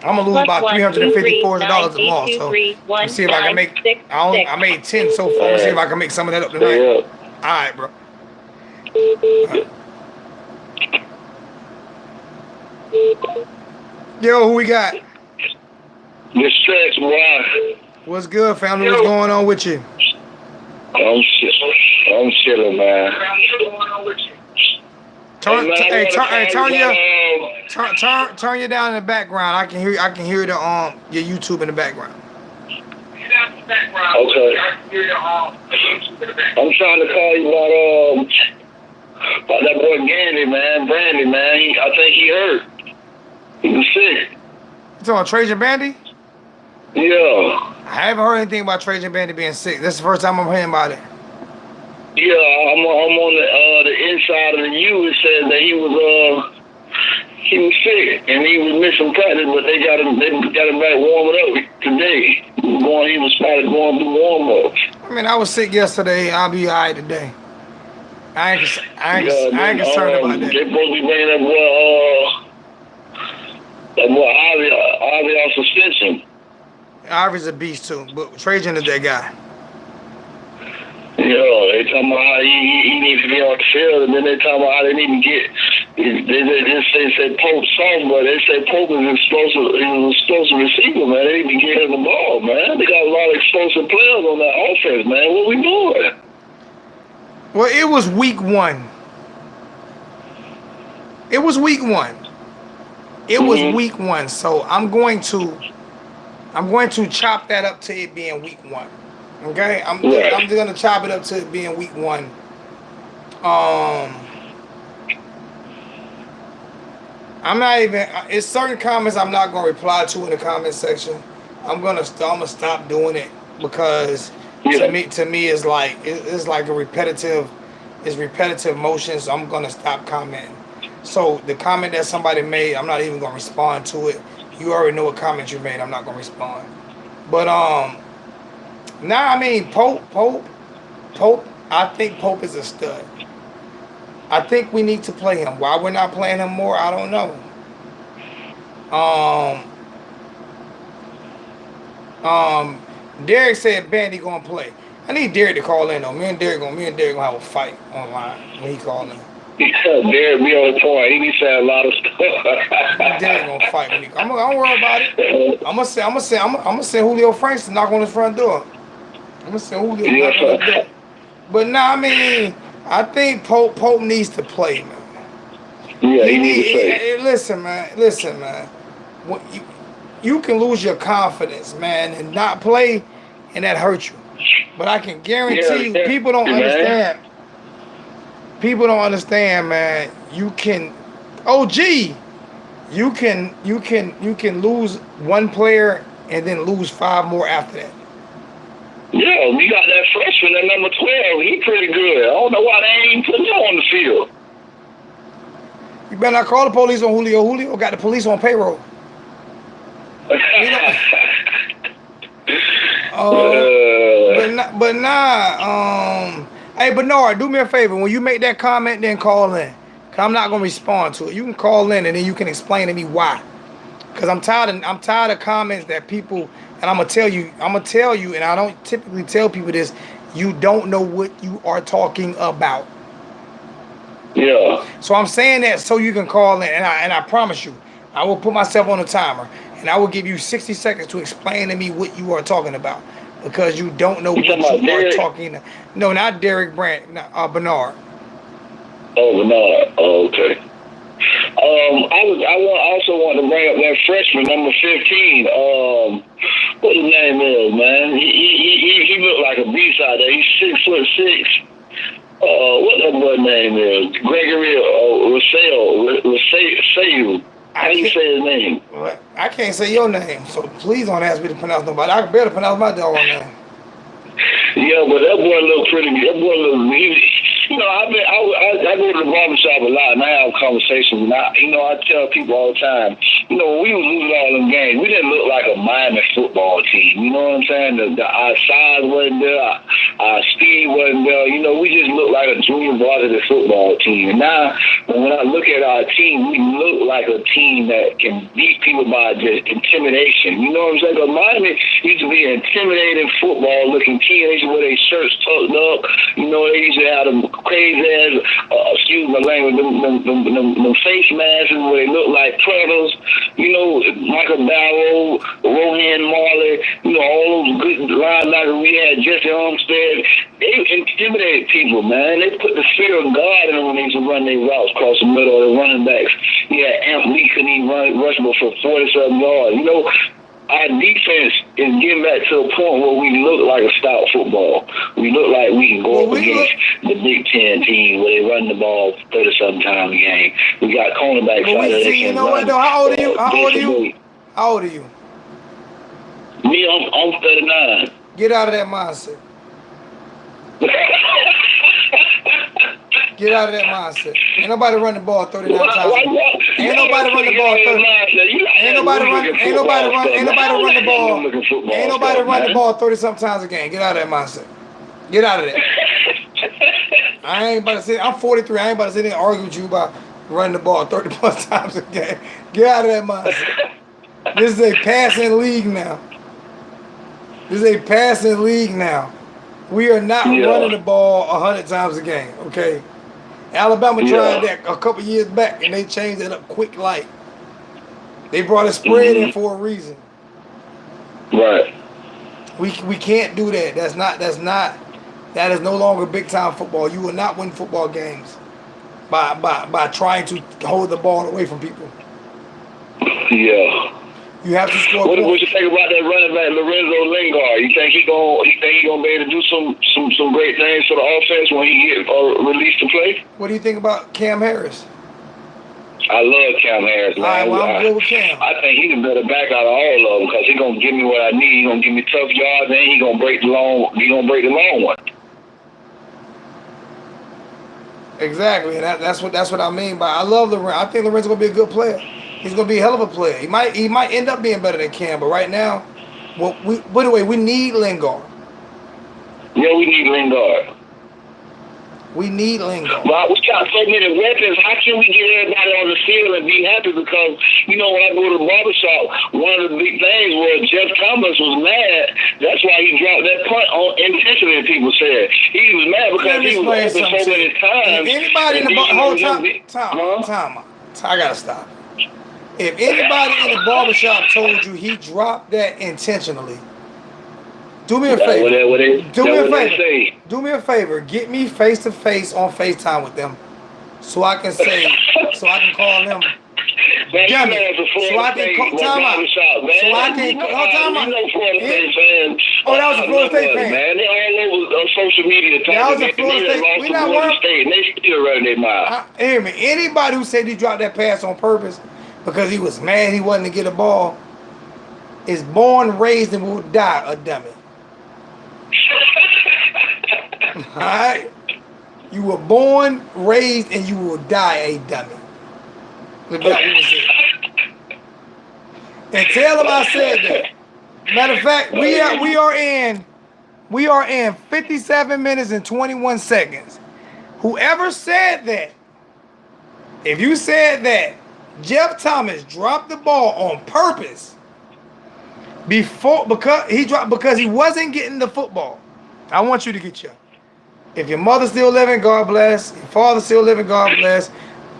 I'm going to lose about $350, $400 a month. So let's see if I can make I made 10 so far. Let's see if I can make some of that up tonight. All right, bro. All right. Yo, who we got? This Stretch, boy. What's good, family? What's going on with you? I'm chilling, man. Turn you down in the background. I can hear the your YouTube in the background. Okay. I'm trying to call you about that boy Brandy, man. I think he hurt. He was sick. You talking about Trajan Bandy? Yeah. I haven't heard anything about Trajan Bandy being sick. This is the first time I'm hearing about it. Yeah, I'm on the inside of the U. It says that he was sick and he was missing practice, but they got him back warming up today. He was started going through warm ups. I mean, I was sick yesterday. I'll be all right today. I ain't concerned about that. They're supposed to be bringing that boy Ivy on suspension. Ivory's a beast too, but Trajan is that guy. Yeah, they talking about how he needs to be on the field, and then they talking about how they need to get. They say Pope soft, but they say Pope is an explosive receiver, man. They need to get him the ball, man. They got a lot of explosive players on that offense, man. What we doing? Well, it was week 1. It was week 1. It was week 1. So I'm going to chop that up to it being week 1. Okay, I'm just gonna chop it up to it being week 1. I'm not even. It's certain comments I'm not gonna reply to in the comment section. I'm gonna stop doing it because to me it's like a repetitive. It's repetitive motion. So I'm gonna stop commenting. So the comment that somebody made, I'm not even gonna respond to it. You already know what comment you made. I'm not gonna respond. But I mean Pope. I think Pope is a stud. I think we need to play him. Why we're not playing him more, I don't know. Derek said Bandy gonna play. I need Derek to call in though. Me and Derek gonna have a fight online when he call in. Derek be on the point. He be saying a lot of stuff. Derek gonna fight when he. I'm gonna worry about it. I'm gonna send Julio Franks to knock on his front door. I'm gonna send Julio knock on his door. But I mean, I think Pope needs to play, man. Yeah, he needs to play. Listen, man. You can lose your confidence, man, and not play, and that hurts you. But I can guarantee you, people don't understand. People don't understand, man. You can, you can lose one player and then lose 5 more after that. Yeah, we got that freshman at number 12. He pretty good. I don't know why they ain't putting him on the field. You better not call the police on Julio. Julio got the police on payroll. Hey Bernard, do me a favor. When you make that comment, then call in. Cause I'm not gonna respond to it. You can call in and then you can explain to me why. Cause I'm tired of comments that people, and I'm gonna tell you, and I don't typically tell people this. You don't know what you are talking about. Yeah. So I'm saying that so you can call in, and I promise you, I will put myself on a timer, and I will give you 60 seconds to explain to me what you are talking about, because you don't know what you are talking. No, not Derek Brandt, Bernard. Oh, Bernard. Oh, okay. I also want to bring up that freshman, number 15. What his name is, man? He looked like a beast out there. He's 6'6". What that boy name is? Gregory Rousseau. How you say his name? I can't say your name, so please don't ask me to pronounce nobody. I can barely pronounce my doggone name. Yeah, but that boy look pretty good. That boy look, you know, I go to the barbershop a lot and I have conversations. And I tell people all the time, you know, when we was losing all them games, we didn't look like a Miami football team. You know what I'm saying? Our size wasn't there, our speed wasn't there. You know, we just looked like a junior varsity football team. And now, when I look at our team, we look like a team that can beat people by just intimidation. You know what I'm saying? But Miami used to be an intimidating football-looking teenagers with their shirts tucked up. You know, they used to have them crazy ass, excuse my language, them face masks where they look like predators. You know, Michael Barrow, Rohan Marley, you know, all those good linebackers we had, Jesse Armstead. They intimidated people, man. They put the fear of God in them when they used to run their routes across the middle of the running backs. Yeah, Amp Lee couldn't even rush for 47 yards. You know, our defense is getting back to a point where we look like a stout football. We look like we can go up against the Big Ten team where they run the ball 30-something times a game. We got cornerbacks out there that can you know run. What, though? How old are you? How old are you? Me, I'm 39. Get out of that mindset. Get out of that mindset. Ain't nobody run the ball 39 times. Ain't nobody run the ball 30. Ain't nobody run the ball 30-something times a game. Get out of that mindset. Get out of that. I ain't about to sit. I'm 43. I ain't about to sit there and argue with you about running the ball 30+ times a game. Get out of that mindset. This is a passing league now. This is a passing league now. We are not Yeah. running the ball 100 times a game, okay? Alabama tried that a couple years back, and they changed it up quick like. They brought a spread in for a reason. Right. We can't do that. That is no longer big time football. You will not win football games by trying to hold the ball away from people. Yeah. You have to score What points. you think about that running back Lorenzo Lingard? You think he gonna be able to do some great things for the offense when he get released to play? What do you think about Cam Harris? I love Cam Harris, man. All right, well, I'm good with Cam. I think he's the better back out of all of them because he's gonna give me what I need. He's gonna give me tough yards, and he's gonna break the long. He's gonna break the long one. Exactly, and that's what I mean by I love Lorenzo. I think Lorenzo's gonna be a good player. He's gonna be a hell of a player. He might end up being better than Cam, but right now, by the way, we need Lingard. Yeah, we need Lingard. We need Lingard. Well, we got so many weapons. How can we get everybody on the field and be happy? Because, when I go to the barbershop, one of the big things was Jeff Thomas was mad. That's why he dropped that punt intentionally, people said. He was mad because he was open so many times. If anybody in the time, I gotta stop. If anybody in the barbershop told you he dropped that intentionally, do me a favor. Do me a favor. Get me face to face on FaceTime with them, so I can call them. Damn it. So I can call time out. So I can call time out. Oh, that was a Florida State fan. Man, they all over social media. That was a Florida State. We not worried. And they still running their mouth. Hear me. Anybody who said he dropped that pass on purpose because he was mad he wasn't to get a ball is born, raised, and will die a dummy. Alright? You were born, raised, and you will die a dummy. Look at what he said. And tell him I said that. Matter of fact, we are in 57 minutes and 21 seconds. Whoever said that, if you said that Jeff Thomas dropped the ball on purpose because he wasn't getting the football, I want you to get you. If your mother's still living, God bless. Your father's still living, God bless.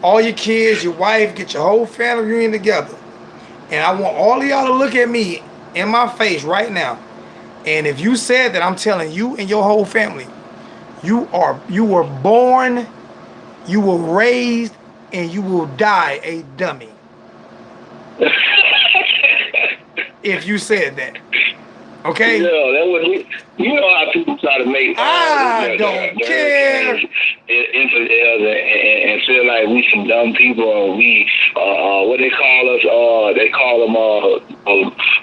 All your kids, your wife, get your whole family reunion together. And I want all of y'all to look at me in my face right now. And if you said that, I'm telling you and your whole family, you were born, you were raised, and you will die a dummy. If you said that. Okay? Yeah, that was how people try to make I don't care. Infidels and feel like we some dumb people and we what they call us they call them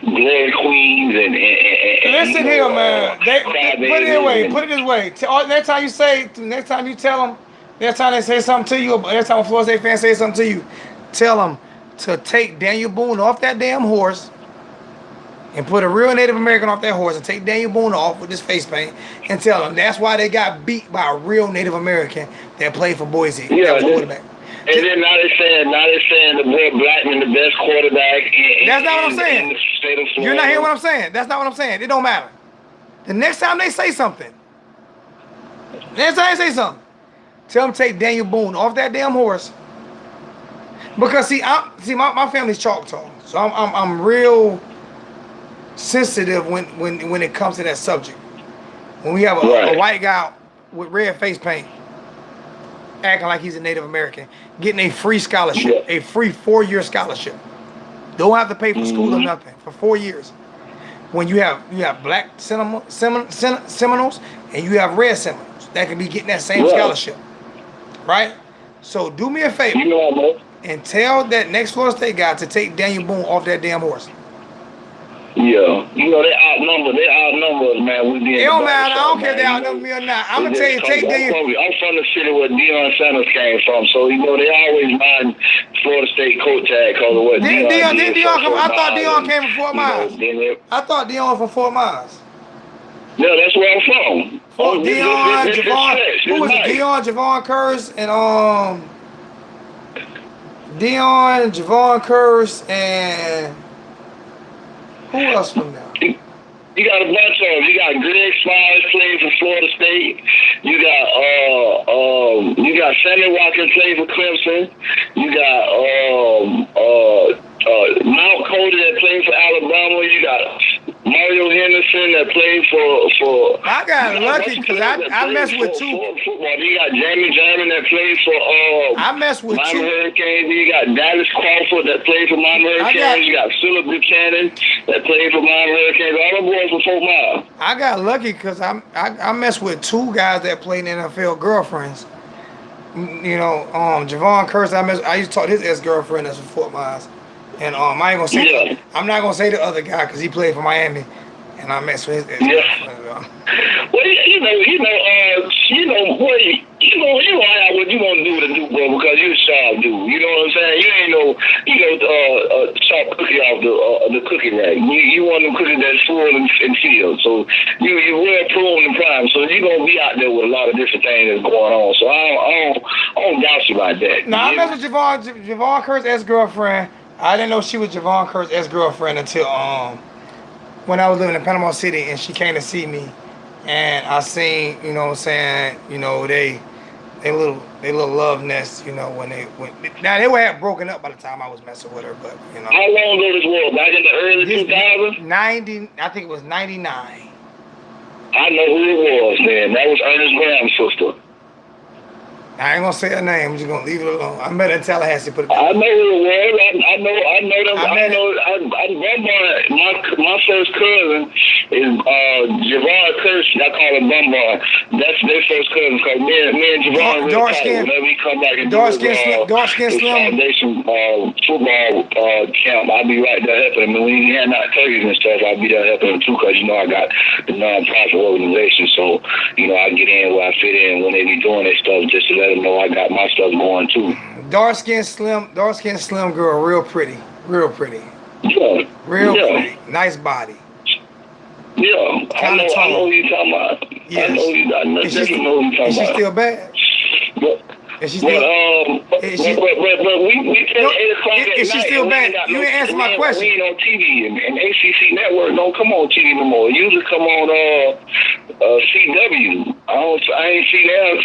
glory queens and listen here, man. Put it this way. Next time you tell them, next time they say something to you, next time a Florida State fan says something to you, tell them to take Daniel Boone off that damn horse and put a real Native American off that horse and take Daniel Boone off with his face paint and tell them that's why they got beat by a real Native American that played for Boise. Yeah, that was quarterback. And then now they're saying the boy Blackman the best quarterback that's not what I'm saying. in the state of Florida. You're not hearing what I'm saying. That's not what I'm saying. It don't matter. The next time they say something, tell them to take Daniel Boone off that damn horse. Because my family's Choctaw, so I'm real sensitive when it comes to that subject. When we have a white guy with red face paint acting like he's a Native American, getting a free scholarship, a free 4-year scholarship, don't have to pay for school or nothing for 4 years. When you have black Seminoles and you have red Seminoles that can be getting that same scholarship, right? So do me a favor and tell that next Florida State guy to take Daniel Boone off that damn horse. Yeah, they outnumber us, man. It don't matter. I don't care if they outnumber me or not. I'm gonna tell you, take Daniel. I'm from the city where Deion Sanders came from, so they always mind Florida State coat tag because of what Deion come. I thought Deion came from Fort Myers. I thought Deion was from Fort Myers. Yeah, that's where I'm from. Deion, Javon. Who was it? Deion, Javon Curse, and Deion, Javon Curse, and who else from there? You got a bunch of them. You got Greg Smiles playing for Florida State. You got Sammy Watkins playing for Clemson. You got Mount Cody that played for Alabama. You got Mario Henderson that played for. I got lucky because I messed with two. Football. You got Jamie German that played for I messed with Miami two. Hurricanes. You got Dallas Crawford that played for Miami Hurricanes. You got Philip Buchanan that played for Miami Hurricanes. All them boys for 4 miles. I got lucky because I messed with two guys that played in NFL girlfriends. You know, Javon Curse. I used to talk to his ex-girlfriend that's for Fort Myers, and I ain't gonna say I'm not gonna say the other guy because he played for Miami, and I messed with his ex-girlfriend. Well, you know what you gonna do with a dude, bro, because you a sharp dude. You know what I'm saying? You ain't no, sharp cookie off the cookie rack. You want them cookies that's full and filled. So you're well prone and prime. So you gonna be out there with a lot of different things that's going on. So I don't doubt you about that. No, I messed with Javon Kurtz's ex-girlfriend. I didn't know she was Javon Kurtz's ex-girlfriend until when I was living in Panama City and she came to see me, and I seen, you know what I'm saying, they little love nest, now they were half broken up by the time I was messing with her, but How long ago this was? Back in the early 2000s? 90, I think it was 99. I know who it was, man. That was Ernest Graham's sister. I ain't gonna say her name. I'm just gonna leave it alone. I met her in Tallahassee. I know who it was. I know my first cousin is Javon Kirsch. I call him Bumbar. That's their first cousin. Cause me and Javon dark skin. Whenever we come back and dark skin slim. Foundation football camp, I'll be right there helping him. And when he had out turkeys and stuff, I'll be there helping him too. Cause I got the non-profit organization, so I get in where I fit in when they be doing their stuff, just to let them know I got my stuff going too. Dark skin slim girl, real pretty. Yeah. Real pretty. Nice body. Yeah. I know who you talking about. Yes. I know who you talking about. Is she still bad? Is she still? But we play 8 o'clock at night. Is she still bad? You didn't answer my question. We ain't on TV, and ACC Network don't come on TV no more. It usually come on CW. I ain't seen their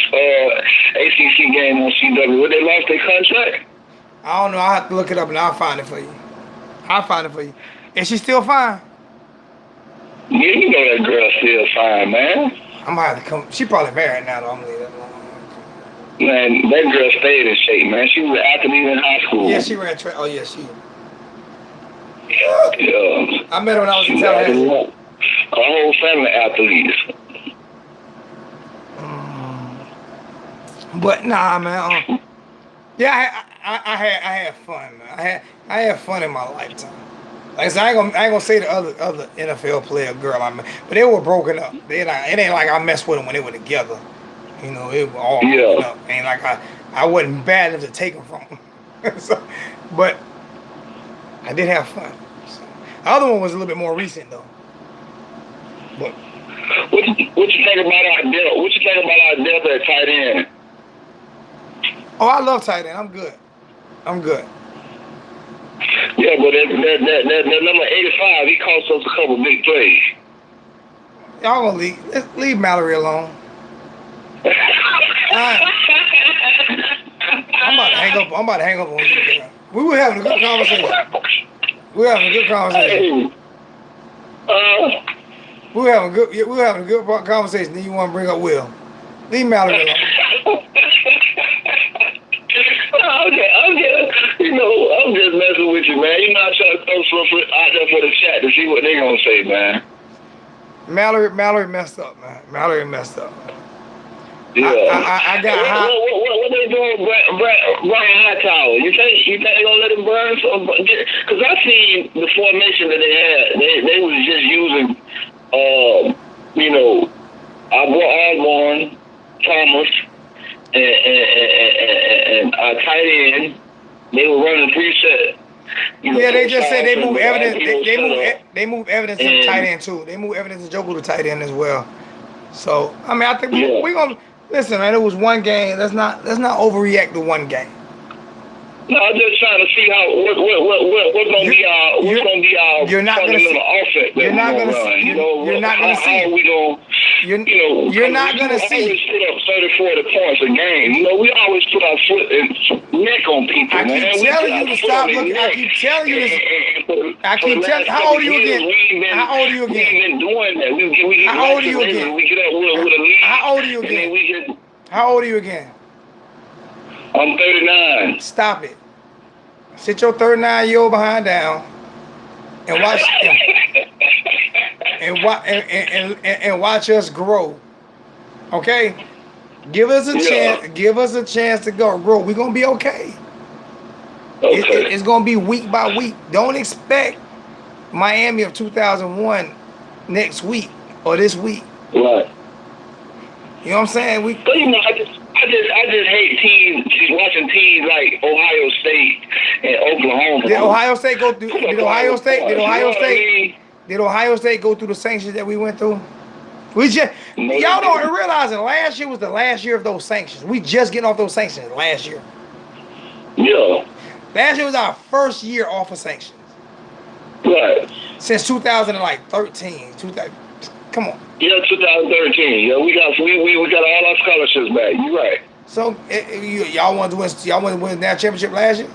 ACC game on CW. What, they lost their contract? I don't know. I'll have to look it up and I'll find it for you. Is she still fine? Yeah, you know that girl still fine, man. I'm gonna have to come. She probably married now, though. I'm gonna leave that alone. Man, that girl stayed in shape, man. She was an athlete in high school. Yeah, she ran track. Oh, yeah, she. Yeah. I met her when I was in Tallahassee. Her whole family athletes. But nah, man. Yeah, I had fun, man. I had fun in my lifetime. Like I said, I ain't gonna say the other NFL player girl I met, but they were broken up. It ain't like I messed with them when they were together. It was all broken up. Ain't like I wasn't bad enough to take them from them. But I did have fun. So, the other one was a little bit more recent though. But what you think about our depth? What you think about our depth at tight end? Oh, I love tight end. I'm good. Yeah, but that number 85, he cost us a couple big plays. Y'all gonna leave Mallory alone. I'm about to hang up on you. We were having a good conversation. We were having a good conversation. Then you want to bring up Will. Leave Mallory alone. I'm just messing with you, man. You're not trying to throw something out there for the chat to see what they gonna say, man. Mallory messed up, man. Yeah. I got hot. What they doing, Brian Hightower? You think they gonna let him burn some? Because I seen the formation that they had. They was just using, Osborne, Thomas, and tight end. They were running preset. They just said they move evidence. They move evidence to tight end too. They move evidence to Joker to tight end as well. So I think we gonna listen, man. It was one game. Let's not overreact to one game. No, I'm just trying to see what's gonna be our what's going to be our you're not gonna fundamental offense that you're we're not going to gonna run? see- You know, you're not gonna how see- are we going to, You're, you know, you're not gonna we see. always put up 30, 40 points a game. You know, we always put our foot and neck on people, I man. keep We telling put you our to foot stop on their looking. I neck. keep telling you this. I For the keep telling. last How old are you couple again? years, we ain't been- How old are you We again? ain't been doing that. We get How old are you lazy. again? We get up with a lead. How old are you And then again? we get, How old are you again? I'm 39. Stop it. Sit your 39-year-old behind down and watch and watch us grow. Okay? Give us a Yeah. chance. Give us a chance to grow. We're gonna be okay. Okay. It's gonna be week by week. Don't expect Miami of 2001 next week or this week. Right. You know what I'm saying? But you know, I just hate teams. Watching teams like Ohio State and Oklahoma. Did Ohio State go through? You know Did Ohio State? Did what Ohio I State? mean? Did Ohio State go through the sanctions that we went through? We just No, y'all they don't didn't. realize that last year was the last year of those sanctions. We just getting off those sanctions last year. Yeah. Last year was our first year off of sanctions Right. since 2013. 2000, come on. Yeah, 2013. Yeah, we got all our scholarships back. You're right. So y'all want to win? Y'all want to win that championship last year?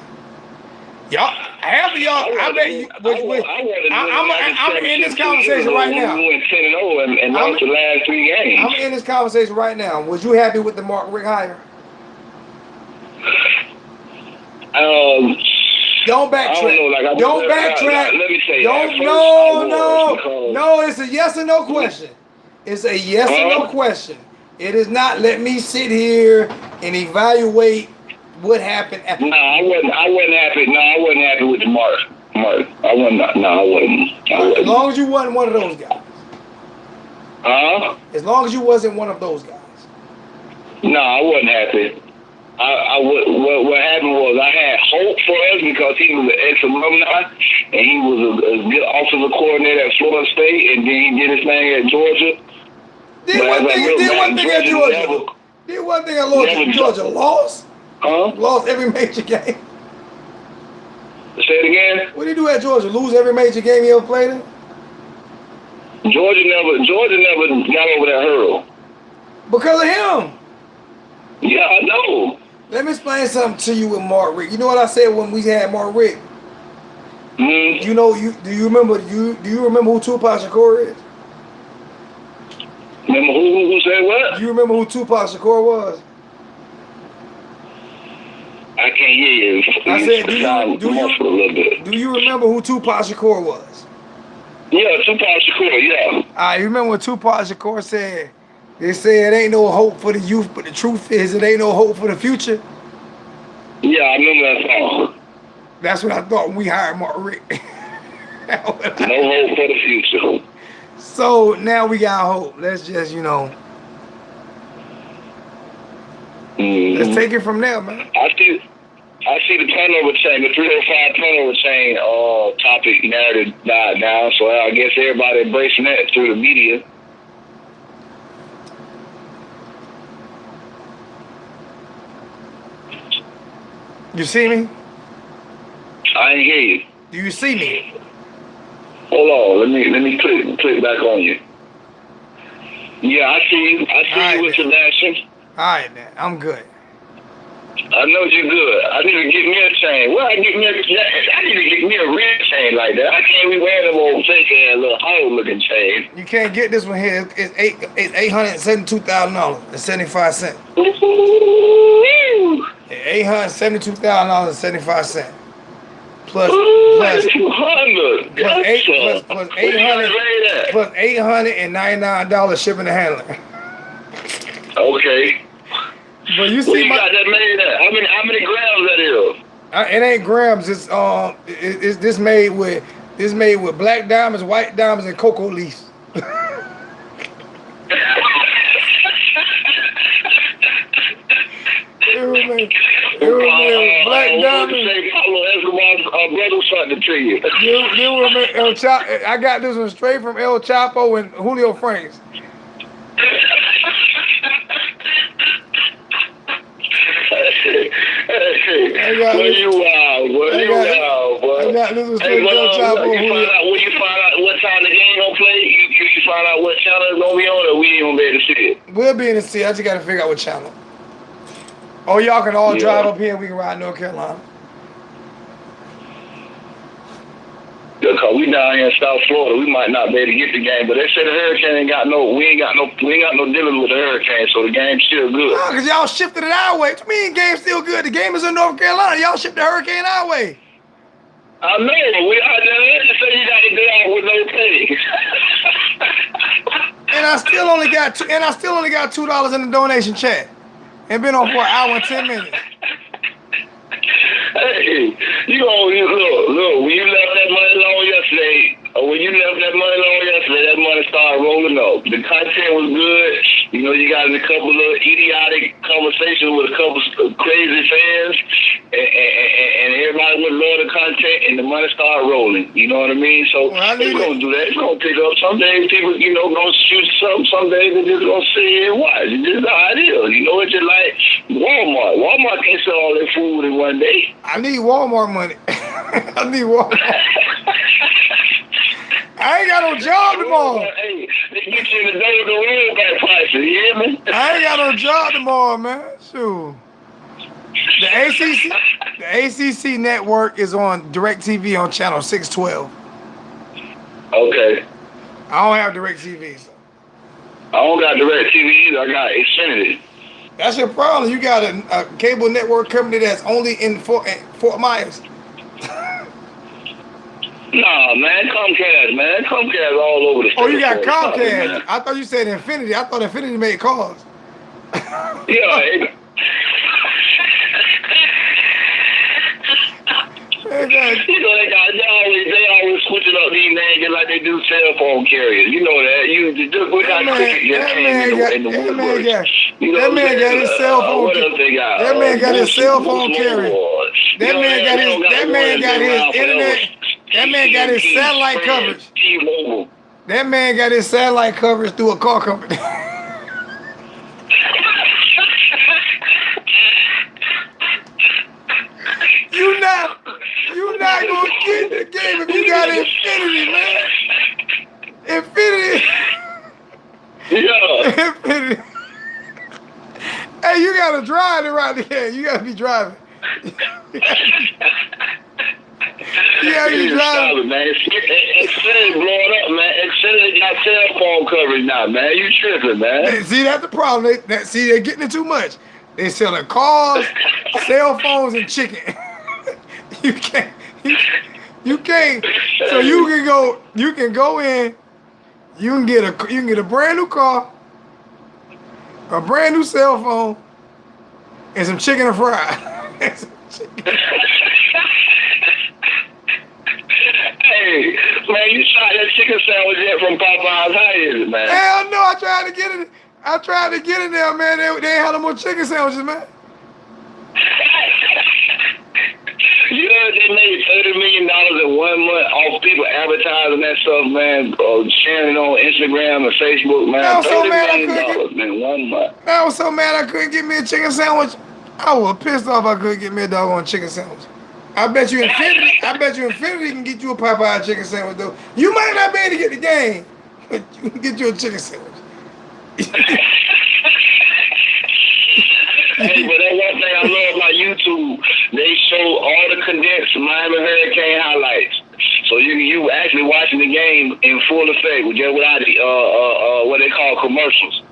Y'all, half of y'all. I bet you. I'm in this conversation right now. We went 10-0 and lost the last 3 games. I'm in this conversation right now. Was you happy with the Mark Rick hire? Don't backtrack. I don't know, Don't backtrack. Let me say. Don't. No. It's a yes or no question. It's a yes or no question. It is not. Let me sit here and evaluate what happened. No, I wasn't happy. No, I wasn't happy with the Mark. I wasn't. No, I wasn't. As long as you wasn't one of those guys. As long as you wasn't one of those guys. No, I wasn't happy. What happened was I had hope for us because he was an ex-alumni and he was a good offensive coordinator at Florida State, and then he did his thing at Georgia. Did one thing at Georgia. Did one thing at Georgia. Lost? Lost every major game. Say it again? What did he do at Georgia? Lose every major game he ever played in? Georgia never got over that hurdle. Because of him. Yeah, I know. Let me explain something to you with Mark Rick. You know what I said when we had Mark Rick? Mm-hmm. You know, do you remember who Tupac Shakur is? Remember who said what? Do you remember who Tupac Shakur was? I can't hear you. I said, do you remember who Tupac Shakur was? Yeah, Tupac Shakur, yeah. You remember what Tupac Shakur said? They say it ain't no hope for the youth, but the truth is it ain't no hope for the future. Yeah, I remember that song. That's what I thought when we hired Mark Rick. No hope for the future. So now we got hope. Let's just, let's take it from there, man. I see the turnover chain, the 305 turnover chain topic narrative died down, so I guess everybody embracing that through the media. You see me? I ain't hear you. Do you see me? Hold on, let me click back on you. Yeah, I see you. I see you with your action. All right, man. I'm good. I know you're good. I need to get me a chain. I need to get me a real chain like that. I can't be wearing them old fake ass little hole looking chain. You can't get this one here. It's $872,000.75. $872,000.75. Plus 200. Plus $899 shipping and handling. Okay. But you Where see you got that made at? How many grams that is? It ain't grams. It's this made with black diamonds, white diamonds, and cocoa leaves. Black diamonds. Pablo Escobar's brother something to you. I got this one straight from El Chapo and Julio Franks. Boy, you wild, boy. You wild, boy. I got this was Hey, straight well, chop when you find out what time the game gonna play, you find out what channel it's gonna be on, or we ain't gonna be able to see it. We'll be in the city. I just gotta figure out what channel. Oh, y'all can all drive up here and we can ride North Carolina. Because we down here in South Florida, we might not be able to get the game, but they say the hurricane we ain't got no dealing with the hurricane, so the game's still good. No, because y'all shifted it our way. What you mean game's still good? The game is in North Carolina. Y'all shipped the hurricane our way. I know, we out there to say you got to get out with no pay. And I still only got $2 in the donation check. It been on for an hour and 10 minutes. Hey, look, when you left that money alone yesterday, that money started rolling up. The content was good. You know, you got in a couple of idiotic conversations with a couple of crazy fans, and everybody would love the content, and the money started rolling. You know what I mean? So it's going to do that. It's going to pick up. Some days people, going to shoot something. Some days they're just going to sit here and watch. It's just how it is. You know, it's just like Walmart. Walmart can't sell all their food in one day. I need Walmart money. I need Walmart. I ain't got no job tomorrow. Hey, they get you in the door of the room back prices, you hear me? I ain't got no job tomorrow, man. Shoot. The ACC network is on DirecTV on channel 612. Okay. I don't have DirecTV. So. I don't got DirecTV either. I got Xfinity. That's your problem. You got a cable network company that's only in Fort Myers. Nah, man, Comcast all over the state. Oh, you got Comcast. I thought you said Infinity. I thought Infinity made cars. Yeah. They always switching up these names just like they do cell phone carriers. You know that. That man got his cell phone. What else they got? That man got his cell phone carrier. That man got his internet. That man got his satellite coverage. That man got his satellite coverage through a car company. You not gonna get the game if you got Infinity, man. Infinity. Yeah. Infinity. Hey, you gotta drive it right there. You gotta be driving. You gotta be driving. Man. Xfinity blowing up, man. Xfinity got cell phone coverage now, man. You tripping, man. See, that's the problem. They're getting it too much. They selling cars, cell phones, and chicken. You can't. So you can go in. You can get a brand new car, a brand new cell phone, and some chicken and fries. Hey, man, you shot that chicken sandwich yet from Popeyes? How is it, man? Hell no! I tried to get in there, man. They ain't had no more chicken sandwiches, man. You heard they made $30 million in 1 month off people advertising that stuff, man, sharing it on Instagram and Facebook, man. I was so mad $30 million in 1 month. I was so mad I couldn't get me a chicken sandwich. I was pissed off I couldn't get me a doggone chicken sandwich. I bet you Infinity can get you a Popeye chicken sandwich, though. You might not be able to get the game, but you can get you a chicken sandwich. Hey, but that's one thing I love about YouTube. They show all the condensed Miami Hurricane highlights. So you actually watching the game in full effect without the what they call commercials.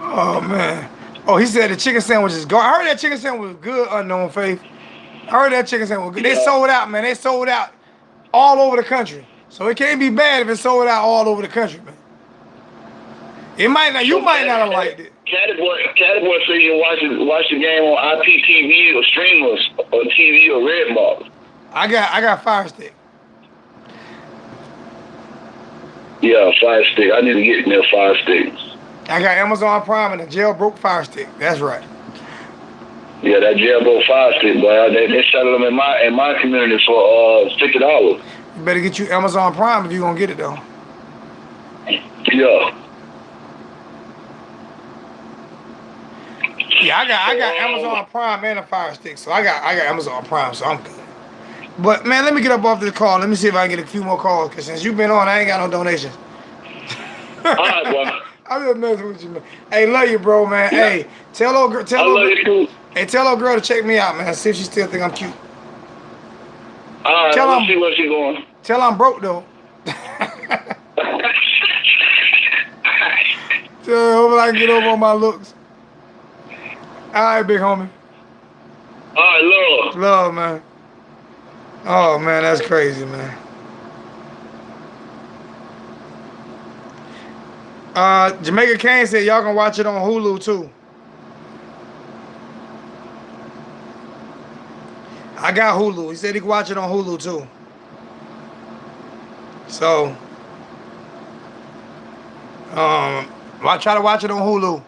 Oh man. Oh, he said the chicken sandwich is good. I heard that chicken sandwich was good, Unknown Faith. I heard that chicken sandwich was good. They sold out, man. They sold out all over the country. So it can't be bad if it's sold out all over the country, man. It might not. You might not have liked it. Caterpillar said you watch the game on IPTV or streamers or TV or Redbox. I got Fire Stick. Yeah, Fire Stick. I need to get me a Fire Stick. I got Amazon Prime and a jailbroke Fire Stick. That's right. Yeah, that jailbroke Fire Stick, boy. They selling them in my community for $50. You better get you Amazon Prime if you gonna get it though. Yeah. Yeah, I got Amazon Prime and a Fire Stick, so I got Amazon Prime, so I'm good. But man, let me get up off this call. Let me see if I can get a few more calls, cause since you've been on, I ain't got no donations. All right, bro. I'm just messing with you, man. Hey, love you, bro, man. Yeah. Hey, tell old girl, I love you too. hey, tell old girl to check me out, man. See if she still think I'm cute. All right, Tell let's him- see where she's going. Tell her I'm broke though. Tell her hopefully I can get over on my looks. All right, big homie. All right, love. Love, man. Oh man, that's crazy, man. Jamaica Kane said y'all can watch it on Hulu too. I got Hulu. He said he can watch it on Hulu too. So, I try to watch it on Hulu.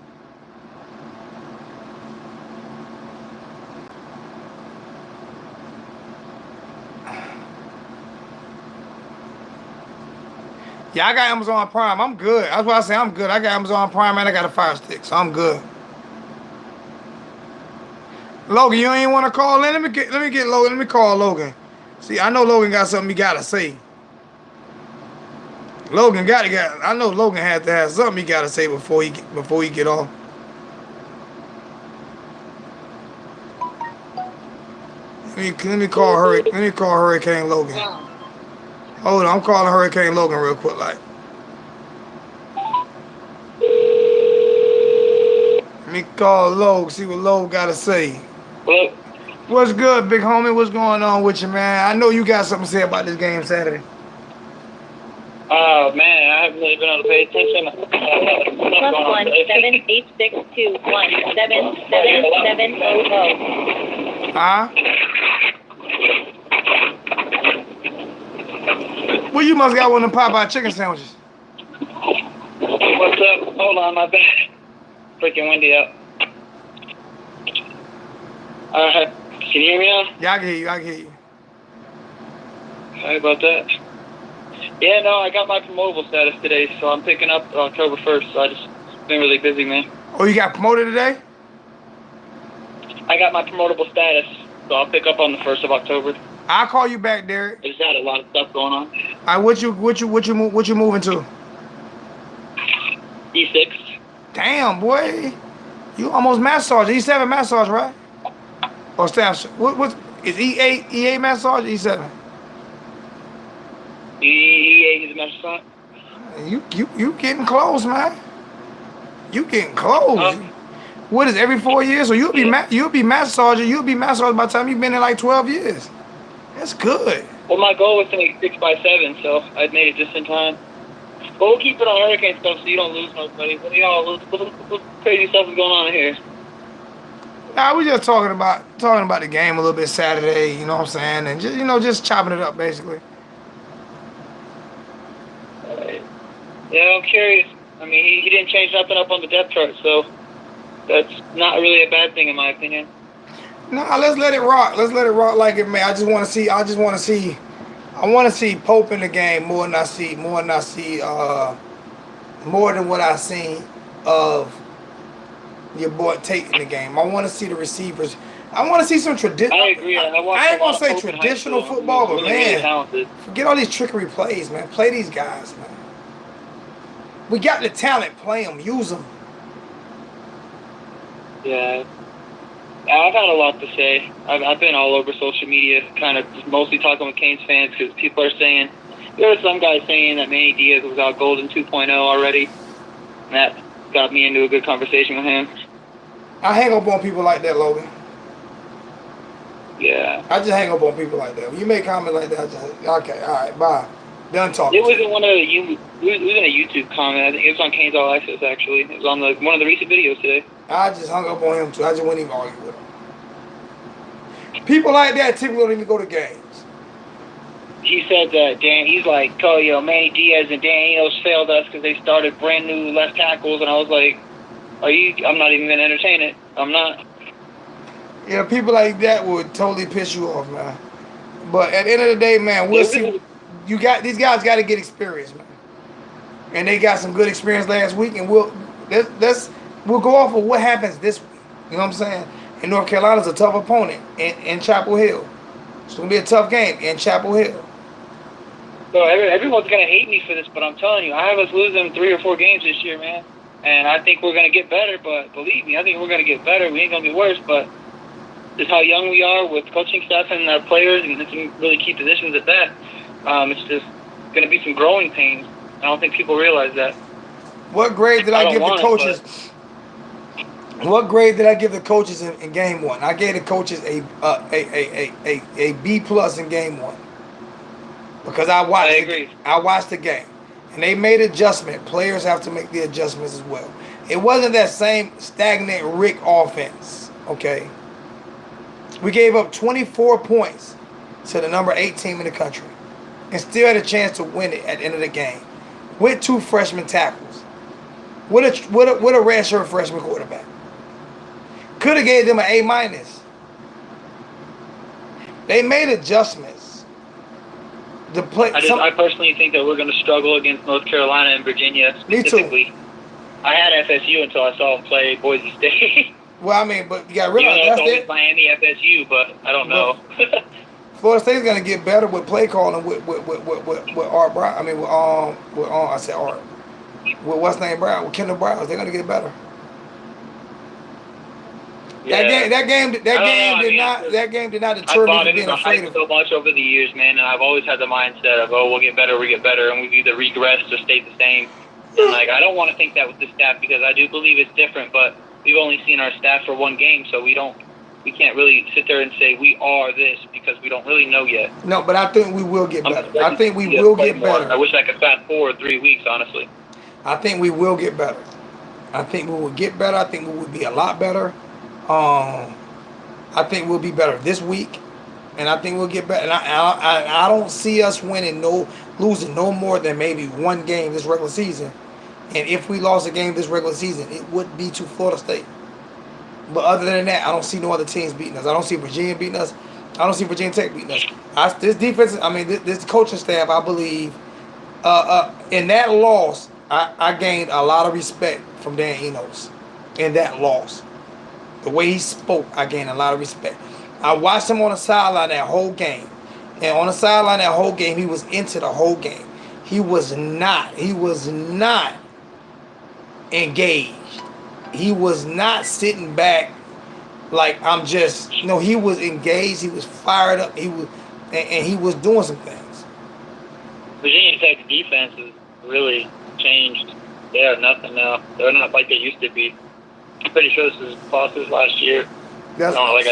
Yeah, I got Amazon Prime. I'm good. That's why I say I'm good. I got Amazon Prime and I got a Fire Stick, so I'm good. Logan, you ain't want to call in? Let me get Logan. Let me call Logan. See, I know Logan got something he gotta say. Logan I know Logan had to have something he gotta say before he get off. Let me call Hurricane Logan. Hold on, I'm calling Hurricane Logan real quick, like. Let me call Logan, see what Logan gotta say. Well, What's good, big homie? What's going on with you, man? I know you got something to say about this game Saturday. Oh man, I haven't really been able to pay attention. +1-78621-777700. Huh? Well, you must got one of them Popeye chicken sandwiches. What's up? Hold on, my bad. Freaking windy out. Can you hear me now? Yeah, I can hear you. Sorry about that. Yeah, no, I got my promotable status today, so I'm picking up October 1st, so I just been really busy, man. Oh, you got promoted today? I got my promotable status, so I'll pick up on the 1st of October. I'll call you back, Derek. I just had a lot of stuff going on. All right, what you moving to? E6. Damn, boy. You almost massage. E7 massage, right? Or staff? What is E8 massage or E7? E8 is my son. You getting close, man. You getting close. What is every 4 years? So you'll be massaged by the time you've been in like 12 years. That's good. Well, my goal was to make 6x7, so I made it just in time. But we'll keep it on hurricane stuff so you don't lose nobody. But what crazy stuff is going on in here? Nah, we just talking about the game a little bit Saturday, you know what I'm saying, and just chopping it up basically. Yeah, I'm curious. I mean, he didn't change nothing up on the depth chart, so that's not really a bad thing in my opinion. Nah, let's let it rock. Let's let it rock like it may. I want to see Pope in the game more than what I seen of your boy Tate in the game. I want to see the receivers. I want to see some traditional. I agree. I ain't gonna say traditional football, but man, talented. forget all these trickery plays, man. Play these guys, man. We got the talent. Play them. Use them. Yeah. I got a lot to say. I've been all over social media, kind of just mostly talking with Canes fans because people are saying, there were some guys saying that Manny Diaz was out Golden 2.0 already. And that got me into a good conversation with him. I hang up on people like that, Logan. Yeah. I just hang up on people like that. When you make comments like that, I just, okay, all right, bye. Done talking. It was in it was in a YouTube comment. I think it was on Canes All Access, actually. It was on one of the recent videos today. I just hung up on him, too. I just wouldn't even argue with him. People like that typically don't even go to games. He said that he's like, oh, Manny Diaz and Dan Enos failed us because they started brand new left tackles, and I was like, I'm not even going to entertain it. I'm not. Yeah, people like that would totally piss you off, man. But at the end of the day, man, we'll see. These guys got to get experience, man. And they got some good experience last week, and we'll go off of what happens this week. You know what I'm saying? And North Carolina's a tough opponent in Chapel Hill. It's going to be a tough game in Chapel Hill. So everyone's going to hate me for this, but I'm telling you, I have us losing 3 or 4 games this year, man. And I think we're going to get better, but believe me, I think we're going to get better. We ain't going to be worse, but just how young we are with coaching staff and our players and some really key positions at that, it's just going to be some growing pains. I don't think people realize that. What grade did I give the coaches? What grade did I give the coaches in game 1? I gave the coaches a B plus in game 1 because I watched the game and they made adjustment. Players have to make the adjustments as well. It wasn't that same stagnant Rick offense. Okay, we gave up 24 points to the number 8 team in the country and still had a chance to win it at the end of the game with 2 freshman tackles, with a redshirt freshman quarterback. Could have gave them an A minus. They made adjustments. I personally think that we're going to struggle against North Carolina and Virginia specifically. Me too. I had FSU until I saw them play Boise State. Well, I mean, but you got to realize that's always Miami FSU, but I don't know. Florida State's going to get better with play calling with Art Brown. I mean, I said Art. With what's name Brown? With Kendall Browns, they're going to get better. Yeah. That game did not deter me from being afraid of it. So much over the years, man, and I've always had the mindset of, we'll get better, and we've either regressed or stayed the same. And I don't want to think that with the staff because I do believe it's different, but we've only seen our staff for 1 game, so we can't really sit there and say we are this because we don't really know yet. No, but I think we will get better. I think we will get better. I wish I could fast forward 3 weeks, honestly. I think we will get better. I think we will get better. I think we will be a lot better. I think we'll be better this week, and I think we'll get better. And I don't see us losing no more than maybe 1 game this regular season. And if we lost a game this regular season, it would be to Florida State. But other than that, I don't see no other teams beating us. I don't see Virginia beating us. I don't see Virginia Tech beating us. This defense, this coaching staff, I believe, in that loss, I gained a lot of respect from Dan Enos in that loss. The way he spoke, I gained a lot of respect. I watched him on the sideline that whole game. And on the sideline that whole game, he was into the whole game. He was not engaged. He was not sitting back like I'm just, he was engaged. He was fired up. He was doing some things. Virginia Tech's defense has really changed. They have nothing now. They're not like they used to be. I'm pretty sure this is Foster's last year. I'm not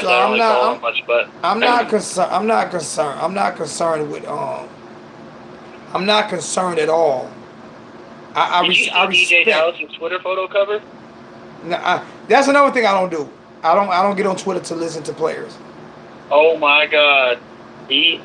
concerned at all. Did you see DJ Dallas' Twitter photo cover? That's another thing I don't do. I don't get on Twitter to listen to players. Oh my God. I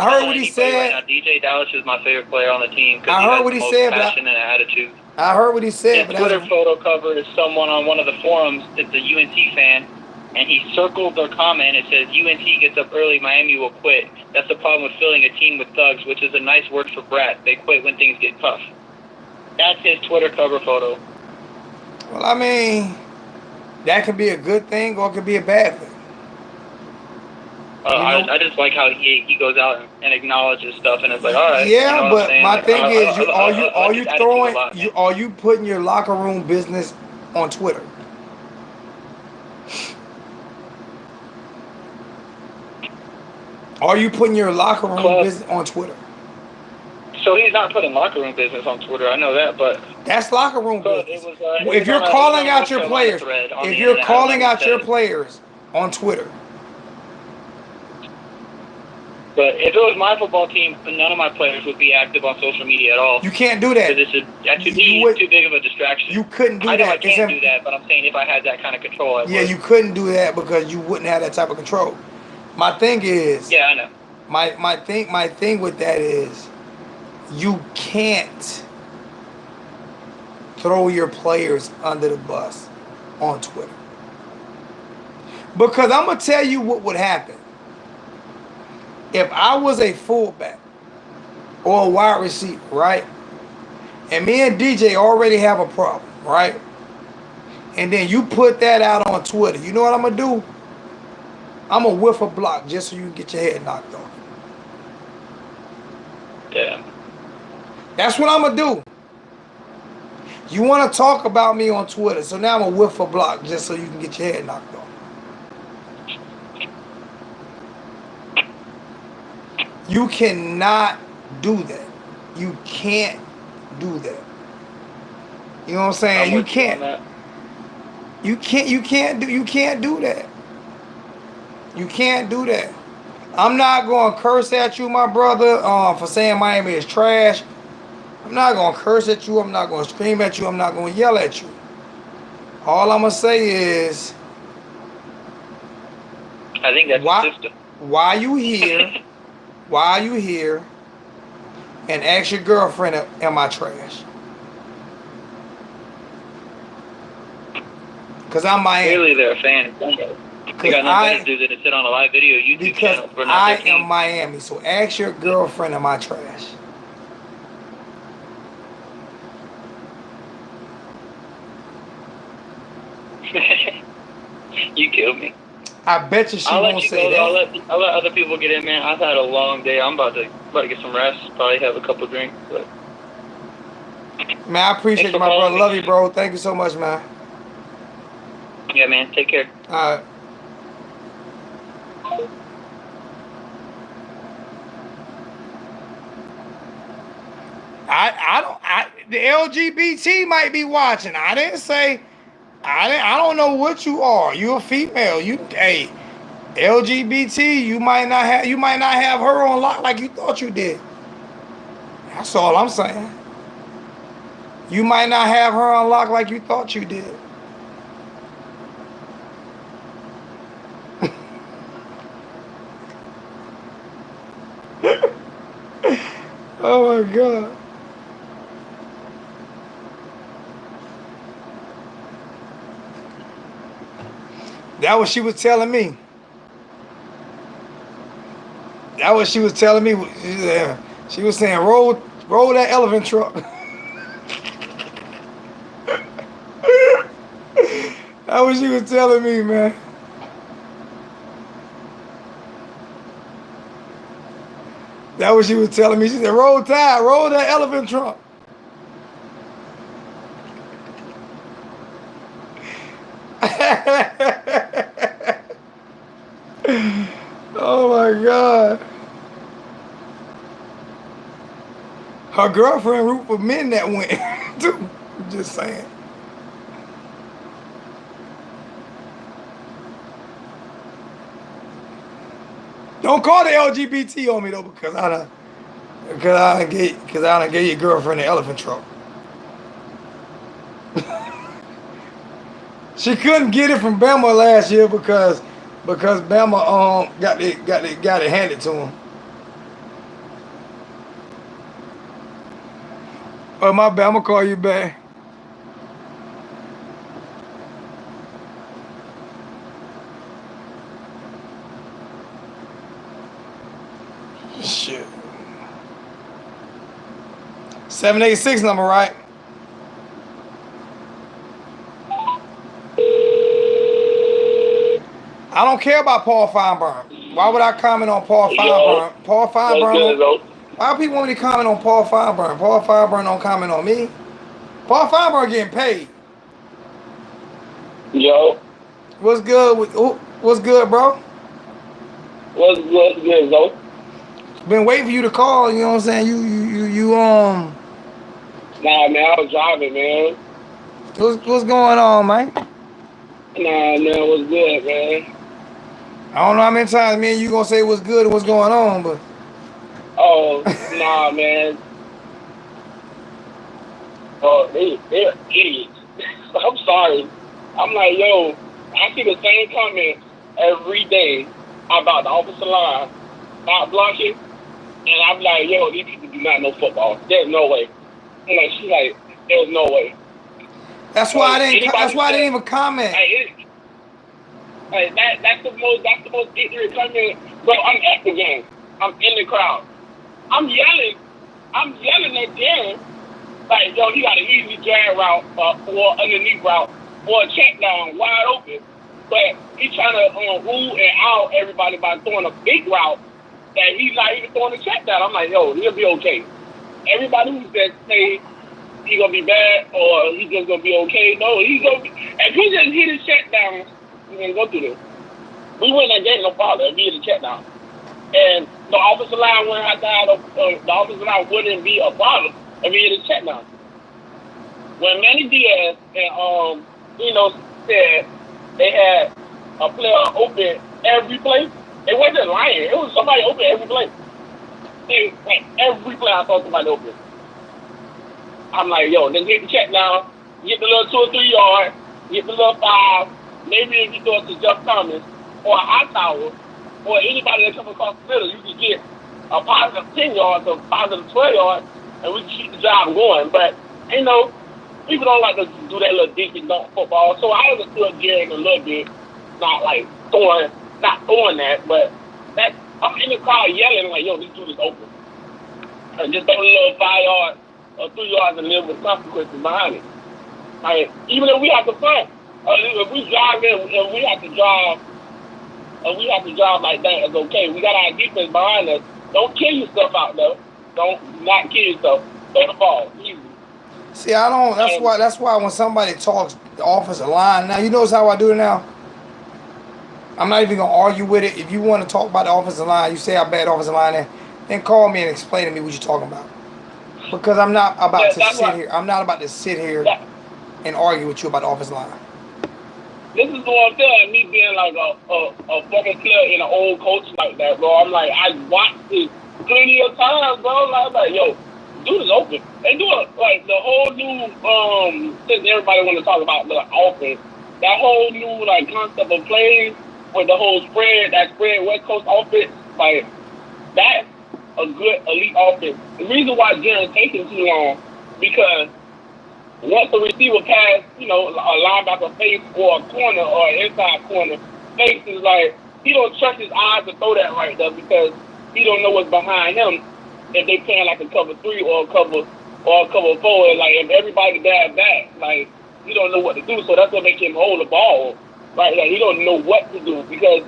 heard what he said. Right now, DJ Dallas is my favorite player on the team. I heard what he said. Passion and attitude. I heard what he said. His Twitter photo cover is someone on one of the forums that's a UNC fan, and he circled their comment. It says, UNC gets up early, Miami will quit. That's the problem with filling a team with thugs, which is a nice word for brat. They quit when things get tough. That's his Twitter cover photo. Well, I mean, that could be a good thing or it could be a bad thing. I just like how he goes out and acknowledges stuff, and it's like, all right. Yeah, but my thing is, are you putting your locker room business on Twitter? Are you putting your locker room business on Twitter? So he's not putting locker room business on Twitter. I know that, but that's locker room business. If you're calling out your players, on Twitter. But if it was my football team, none of my players would be active on social media at all. You can't do that. Because that's too big of a distraction. You couldn't do that. I know I can't do that, but I'm saying if I had that kind of control, I would. Yeah, you couldn't do that because you wouldn't have that type of control. My thing is. Yeah, I know. My thing with that is, you can't throw your players under the bus on Twitter. Because I'm gonna tell you what would happen. If I was a fullback or a wide receiver, right? And me and DJ already have a problem, right? and then you put that out on Twitter, you know what I'm gonna do? I'm gonna whiff a block just so you can get your head knocked off. Yeah. That's what I'm gonna do. You want to talk about me on Twitter, so now I'm gonna whiff a block just so you can get your head knocked off. You cannot do that. You can't do that. You know what I'm saying? You can't. You can't do that. You can't do that. I'm not gonna curse at you, my brother, for saying Miami is trash. I'm not gonna curse at you. I'm not gonna scream at you. I'm not gonna yell at you. All I'm gonna say is, I think that's the system. why you here? Why you here? And ask your girlfriend, am I trash? Because I'm Miami. Clearly, they're a fan. They got nothing to do than to sit on a live video YouTube channel for I am Miami. So ask your girlfriend, am I trash? You killed me. I bet you she won't say that. I'll let other people get in, man. I've had a long day. I'm about to get some rest. Probably have a couple drinks. But man, I appreciate you, my brother. Love you, bro. Thank you so much, man. Yeah, man. Take care. All right. The LGBT might be watching. I don't know what you are. You're a female. Hey, LGBT, you might not have her on lock like you thought you did. That's all I'm saying. You might not have her on lock like you thought you did. Oh my God. That what she was telling me. That what she was telling me. She was saying, roll that elephant truck. That what she was telling me, man. That what she was telling me. She said, roll that elephant trunk. Oh my God. Her girlfriend root for men that went too. I'm just saying. Don't call the LGBT on me though, because I done gave your girlfriend an elephant trunk. She couldn't get it from Bama last year because Bama got it handed to him. Oh my bad, I'm gonna call you back. Shit. 786 number, right? I don't care about Paul Feinberg. Why would I comment on Paul Feinberg? Paul Feinberg. Why do people want me to comment on Paul Feinberg? Paul Feinberg don't comment on me. Paul Feinberg getting paid. Yo. What's good? What's good, bro? What's good, bro? Been waiting for you to call. You know what I'm saying? You Nah, man, I was driving, man. What's going on, man? Nah, man, what's good, man? I don't know how many times me and you gonna say what's good and what's going on, but. Oh, nah, man. Oh, they're idiots. I'm sorry. I'm like, yo, I see the same comments every day about the offensive line not blocking, and I'm like, yo, these people do not know football. There's no way. And like, she's like, there's no way. That's why I didn't even comment. That's the most ignorant comment. Bro, I'm at the game. I'm in the crowd. I'm yelling at them. Like, yo, he got an easy drag route or underneath route. or a check down wide open. But he's trying to rule and out everybody by throwing a big route that he's not even throwing a check down. I'm like, yo, he'll be okay. Everybody who says, hey, he's going to be bad or he's just going to be okay. No, he's going to be. If he just hit his check down, he's going to go through this. We wouldn't have getting no problem if he hit a check down. And the offensive line wouldn't have to have the offensive line wouldn't be a problem if he hit a check down. When Manny Diaz and said they had a player open every play, it wasn't lying. It was somebody open every play. Every play I saw somebody open. I'm like, yo, then get the check down, get the little 2 or 3 yards, get the little 5. Maybe if you throw it to Jeff Thomas or a high tower or anybody that comes across the middle, you can get a positive 10 yards or positive 12 yards, and we can keep the job going. But people don't like to do that little dink and dunk football. So I understood Jared a little bit, not throwing that, but that I'm in the car yelling like, yo, this dude is open. And just throw a little 5 yards or 3 yards and live with consequences behind it. Like, even if we have to punt, if we drive in, if we have to drive like that, it's okay. We got our defense behind us. Don't kill yourself out there. Don't not kill yourself. Throw the ball. Easy. See, I don't. That's why when somebody talks the offensive line, now you notice how I do it now. I'm not even gonna argue with it. If you want to talk about the offensive line, you say how bad the offensive line is, then call me and explain to me what you're talking about. Because I'm not about to sit here. I'm not about to sit here and argue with you about the offensive line. This is what I'm telling me being like a former player and an old coach like that, bro. I'm like, I watched this plenty of times, bro. Like, I'm like, yo, dude is open. They do it like the whole new since everybody want to talk about the offense, that whole new like concept of plays with the whole spread West Coast offense, like that's a good elite offense. The reason why Jaren's taking too long because once the receiver pass, a linebacker face or a corner or an inside corner face is like he don't trust his eyes to throw that right there because he don't know what's behind him. If they playing like a cover 3 or a cover 4, like if everybody bad back, like he don't know what to do. So that's what makes him hold the ball, right? Like he don't know what to do because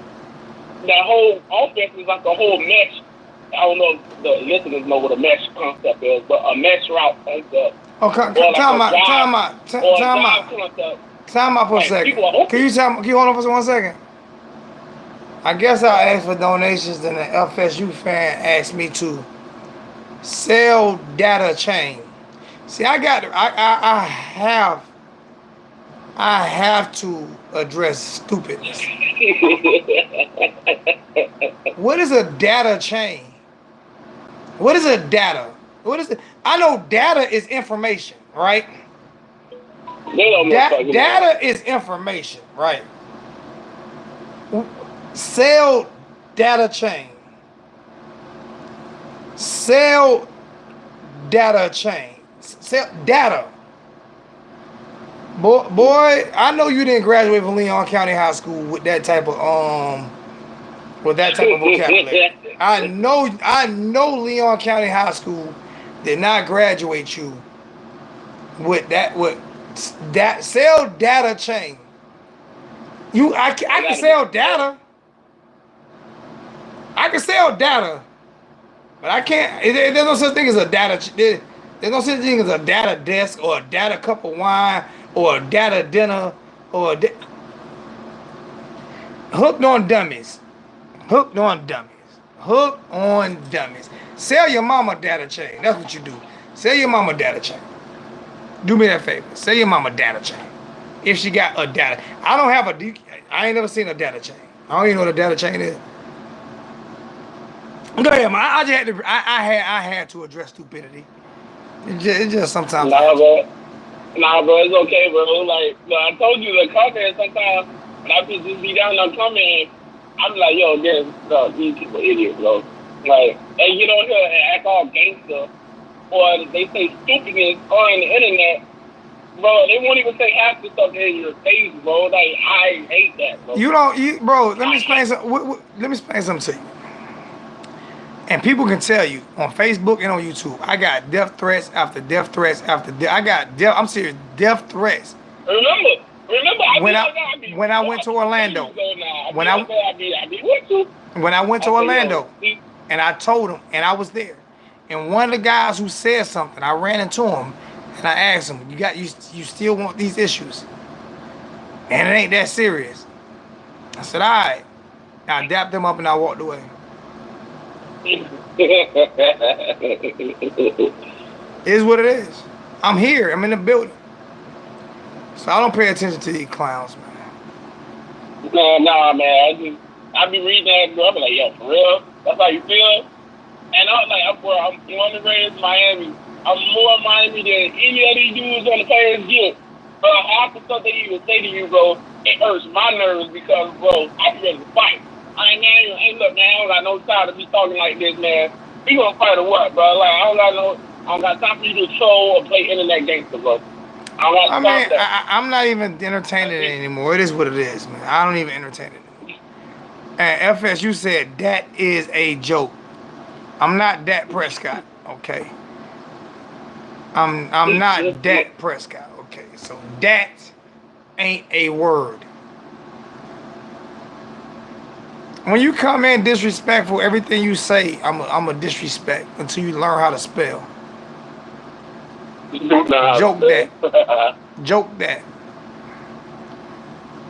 that whole offense is like a whole mesh. I don't know if the listeners know what a mesh concept is, but a mesh route concept. Okay, time out for a second. Can you hold on for 1 second? I guess I'll ask for donations, then the FSU fan asked me to sell data chain. See, I have to address stupidness. What is a data chain? What is a data? What is it? I know data is information, right? Data is information, right? Sell data chain. Sell data chain. Sell data. Boy, I know you didn't graduate from Leon County High School with that type of vocabulary. I know Leon County High School did not graduate you with that sell data chain. I can sell data. I can sell data, but I can't. There's no such thing as a data. There's no such thing as a data desk or a data cup of wine or a data dinner or hooked on dummies. Hooked on dummies. Hooked on dummies. Sell your mama data chain. That's what you do. Sell your mama data chain. Do me that favor. Sell your mama data chain. If she got a data. I don't have I ain't never seen a data chain. I don't even know what a data chain is. Go ahead, man. I had to address stupidity. It just sometimes. Nah, bro, it's okay, bro. Like, I told you the comment sometimes when I just be down there comment, I'm like, yo, these people idiots, bro. Like, they get on here and act all gangster, or they say stupidness on the internet, bro. They won't even say half the stuff in your face, bro. Like, I hate that, bro. Bro. Let me explain something to you. And people can tell you on Facebook and on YouTube, I got death threats after death threats after death. I'm serious, death threats. Remember, Remember, when I went to Orlando, when I went to Orlando, and I told him, and I was there, and one of the guys who said something, I ran into him, and I asked him, you still want these issues? And it ain't that serious. I said, all right. I dapped them up and I walked away. It is what it is. I'm here. I'm in the building. So I don't pay attention to these clowns, man. Nah, man. I be reading that, bro. I be like, yo, for real? That's how you feel? And I'm like, I'm born and raised in Miami. I'm more Miami than any of these dudes on the players get. But half the stuff they even say to you, bro, it hurts my nerves because, bro, I be ready to fight. Look, man, I don't got no time to be talking like this, man. We gonna fight or what, bro? Like, I don't got time for you to troll or play internet gangster, bro. I'm not even entertaining it anymore. It is what it is, man. I don't even entertain it anymore. And FS, you said that is a joke. I'm not Dak Prescott, okay? I'm not Dak Prescott, okay? So that ain't a word. When you come in disrespectful, everything you say, I'm a disrespect until you learn how to spell. Joke that. Joke that.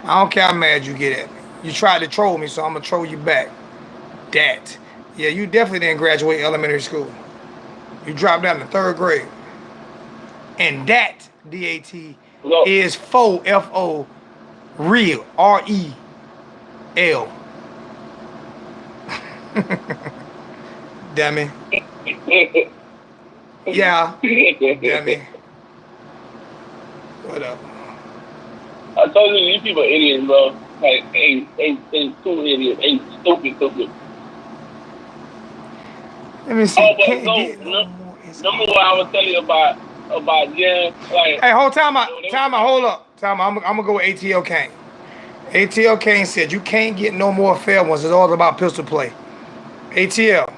I don't care how mad you get at me. You tried to troll me, so I'm going to troll you back. That. Yeah, you definitely didn't graduate elementary school. You dropped down to 3rd grade. And that, D-A-T, is fo, F-O, real, R-E-L. Damn it. Yeah. Damn it. What up? I told you, these people are idiots, bro. Like, ain't two idiots. Ain't stupid. Let me see. Oh, but remember what I was telling you about Jen? Like, hey, time out, hold up. I'm gonna go with ATL Kane. ATL Kane said you can't get no more fair ones. It's all about pistol play. ATL.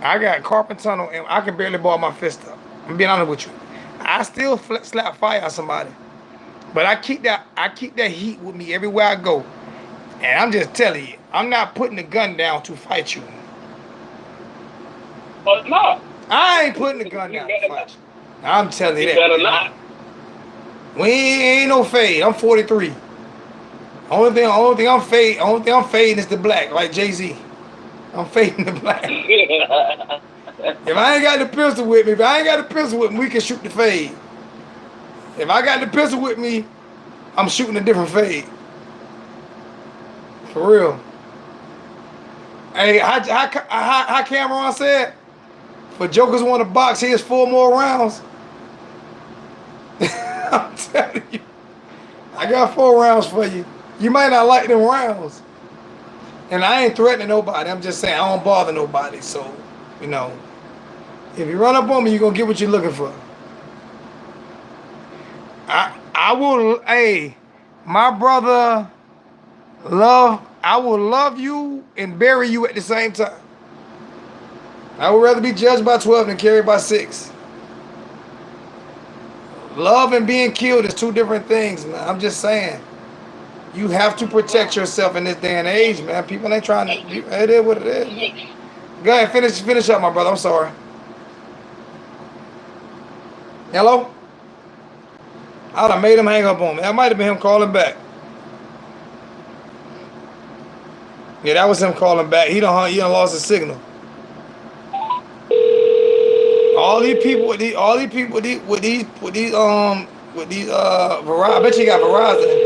I got carpal tunnel and I can barely ball my fist up. I'm being honest with you. I still slap fire at somebody, but I keep that heat with me everywhere I go. And I'm just telling you, I'm not putting the gun down to fight you. But no, I ain't putting the gun down to fight you. I'm telling you that. Better not. We ain't no fade. I'm 43. Only thing I'm fading is the black, like Jay-Z. I'm fading the black. If I ain't got the pistol with me, we can shoot the fade. If I got the pistol with me, I'm shooting a different fade. For real. Hey, how Cameron said, for jokers want to box, here's 4 more rounds. I'm telling you, I got 4 rounds for you. You might not like them rounds. And I ain't threatening nobody. I'm just saying I don't bother nobody. So, you know, if you run up on me, you're going to get what you're looking for. I will, hey, my brother, I will love you and bury you at the same time. I would rather be judged by 12 than carried by 6. Love and being killed is 2 different things, man. I'm just saying. You have to protect yourself in this day and age, man. People ain't trying to. It is what it is. Go ahead, finish up, my brother. I'm sorry. Hello? I done made him hang up on me. That might have been him calling back. Yeah, that was him calling back. He done lost his signal. All these people with these Verizon. I bet you got Verizon.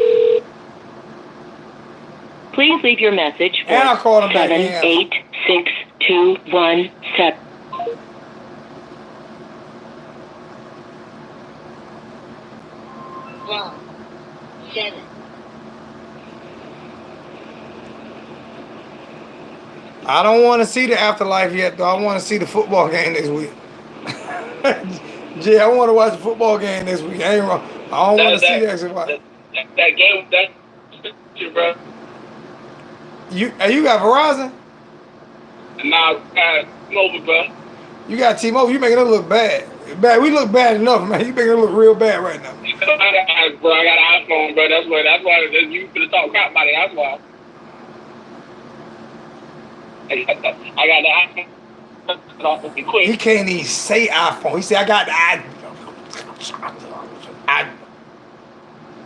Please leave your message for And I called him back. 786217. Wrong. 7. I don't want to see the afterlife yet, though. I want to see the football game next week. Jay, I want to watch the football game next week. I ain't wrong. I don't want to see that. That game, that bro. You got Verizon? Nah, T-Mobile, bro. You got T-Mobile. You making it look bad. Bad. We look bad enough, man. You making it look real bad right now. I got an iPhone, bro. That's why you finna talk crap about it. That's why. I got the iPhone. He can't even say iPhone. He said, I got the I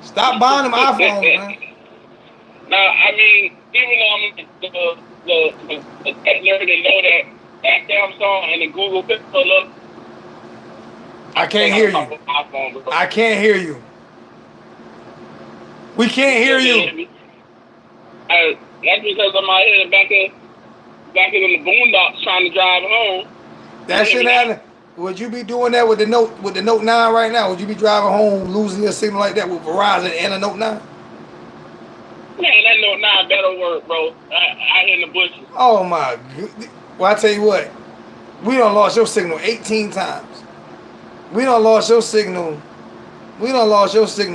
stop buying them iPhones, man. No, I mean, even though I'm the tech nerd that know that damn song and the Google pull up. I can't hear you. I can't hear you. We can't hear you. That's because I'm out here back in the boondocks trying to drive home. That shit happened. Would you be doing that with the Note 9 right now? Would you be driving home losing your signal like that with Verizon and a Note 9? Man, that Note 9 better work, bro. Out in the bushes. Oh my god. Well, I tell you what, we done lost your signal 18 times. We done lost your signal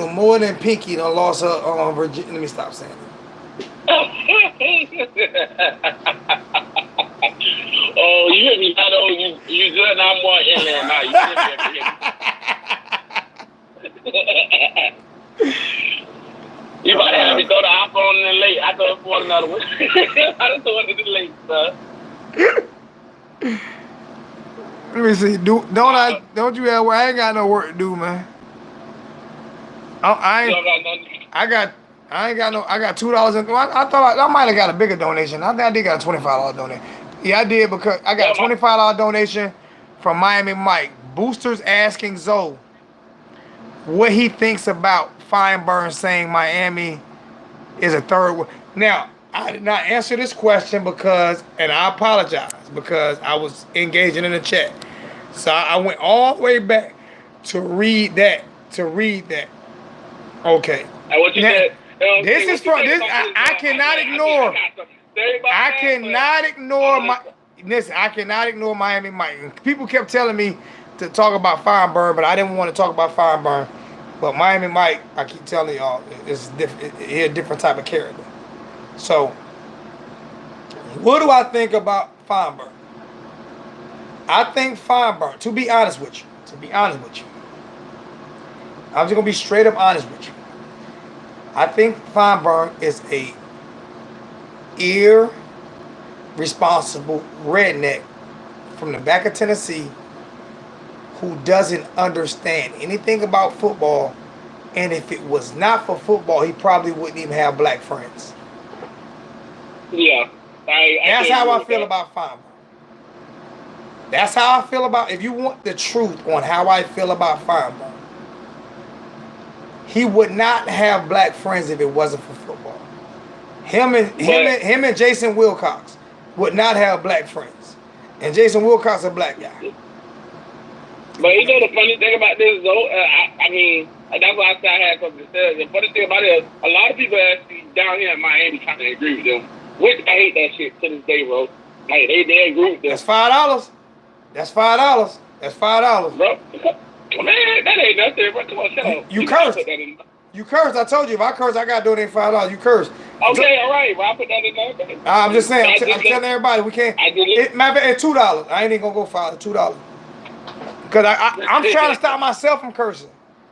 more than Pinky done lost her Virginia. Let me stop saying that. Oh, you hit me. I know you good. I'm more in there now. You You might have me throw the iPhone in the lake. I throw it for another one. I just throw it in the lake, son. Let me see. Don't you have work? I ain't got no work to do, man. I got $2. I thought I might have got a bigger donation. I think I did got a $25 donation. Yeah, I did because I got a $25 donation from Miami Mike. Boosters asking Zoe what he thinks about Feinberg saying Miami is a third. Now, I did not answer this question because, and I apologize, because I was engaging in the chat. So I went all the way back to read that. Okay. And what you said? This is from this. I cannot ignore. I cannot ignore my. Listen, I cannot ignore Miami Mike. People kept telling me to talk about Feinberg, but I didn't want to talk about Feinberg. But Miami Mike, I keep telling y'all, is different. He's a different type of character. So, what do I think about Feinberg? I think Feinberg, to be honest with you, I'm just gonna be straight up honest with you. I think Feinberg is a irresponsible redneck from the back of Tennessee who doesn't understand anything about football, and if it was not for football, he probably wouldn't even have black friends. Yeah. That's how I feel about Feinberg. That's how I feel about, if you want the truth on how I feel about Feinberg, he would not have black friends if it wasn't for football. Him and Jason Wilcox would not have black friends. And Jason Wilcox is a black guy. But you know the funny thing about this, though, I mean, that's why I said I had something to say. The funny thing about it is, a lot of people actually down here in Miami kind of agree with them. Which I hate that shit to this day, bro. Like, they agree with them. That's $5. That's $5. That's $5. Bro, man, that ain't nothing. Bro, come on, shut up. You cursed. You cursed. I told you, if I curse, I got to donate $5. You cursed. Okay, all right. Well, I put that in there. I'm just saying. I'm telling everybody, we can't. It's $2. I ain't even going to go $5. $2. Because I'm trying to stop myself from cursing.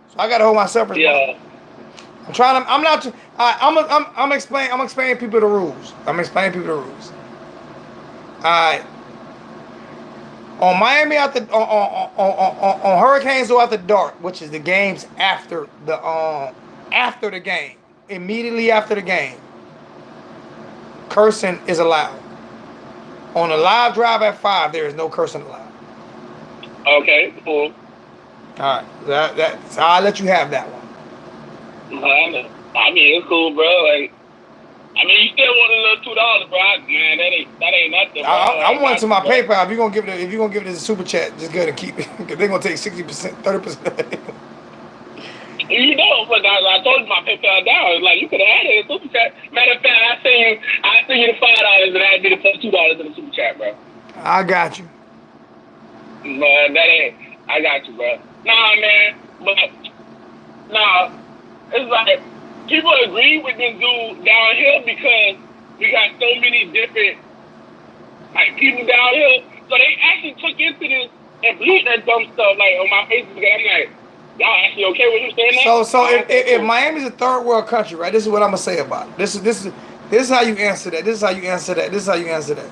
So I got to hold myself responsible. Yeah. I'm explaining people the rules. All right. On Miami on Hurricanes Go After Dark, which is the games after the game, immediately after the game, cursing is allowed. On a live drive at 5, there is no cursing allowed. Okay, cool. All right, so I'll let you have that one. I mean, it's cool, bro. Like, I mean, you still want a little $2, bro? Man, that ain't nothing. Bro. I want it to my PayPal. If you're gonna give it as a super chat, just go ahead and keep it, because they're gonna take 60%, 30%. You know, but I told you my PayPal down. It's like, you could have had it in super chat. Matter of fact, I send you the $5 and I'd be to put $2 in the super chat, bro. I got you. Man, I got you, bro. Nah, man, but it's like people agree with this dude down here because we got so many different like people down here. So they actually took into this and bleed that dumb stuff like on my Facebook. And I'm like, y'all actually okay with him saying that? So Oh, okay, if cool. Miami's a third world country, right? This is what I'm gonna say about it. This is how you answer that. This is how you answer that. This is how you answer that.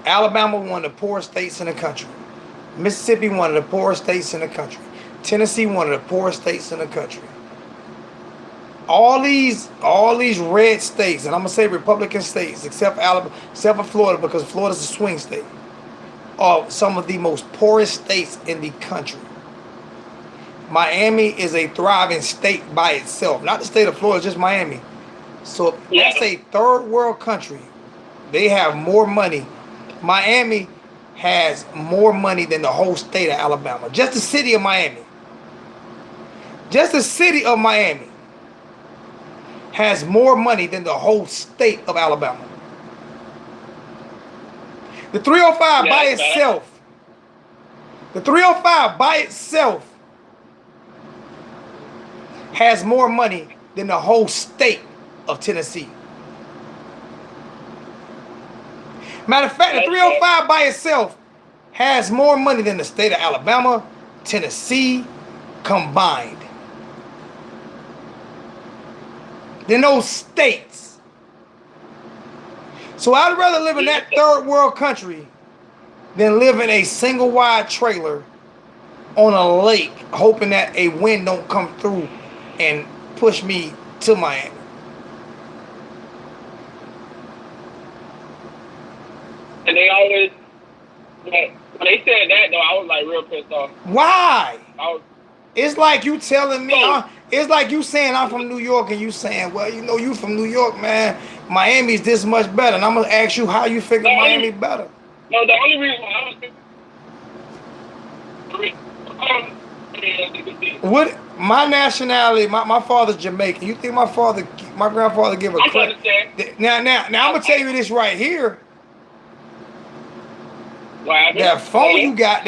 Alabama, one of the poorest states in the country. Mississippi, one of the poorest states in the country. Tennessee, one of the poorest states in the country. All these red states, and I'm gonna say Republican states, except Alabama, except for Florida, because Florida's a swing state, are some of the most poorest states in the country. Miami is a thriving state by itself, not the state of Florida, just Miami. So that's a third world country. They have more money. Miami has more money than the whole state of Alabama. Just the city of Miami. Just the city of Miami has more money than the whole state of Alabama. The 305 by itself. The 305 by itself has more money than the whole state of Tennessee. Matter of fact, the 305 by itself has more money than the state of Alabama, Tennessee combined. Than those states. So I'd rather live in that third world country than live in a single wide trailer on a lake hoping that a wind don't come through and push me to Miami. And they always, like, when they said that though, I was like real pissed off. Why? It's like you telling me, it's like you saying I'm from New York and you saying, well, you know, you from New York, man. Miami's this much better. And I'm going to ask you how you figure Miami better. No, the only reason I was what my nationality, my father's Jamaican. You think my grandfather give a crap? Now I'm going to tell you this right here. That phone you got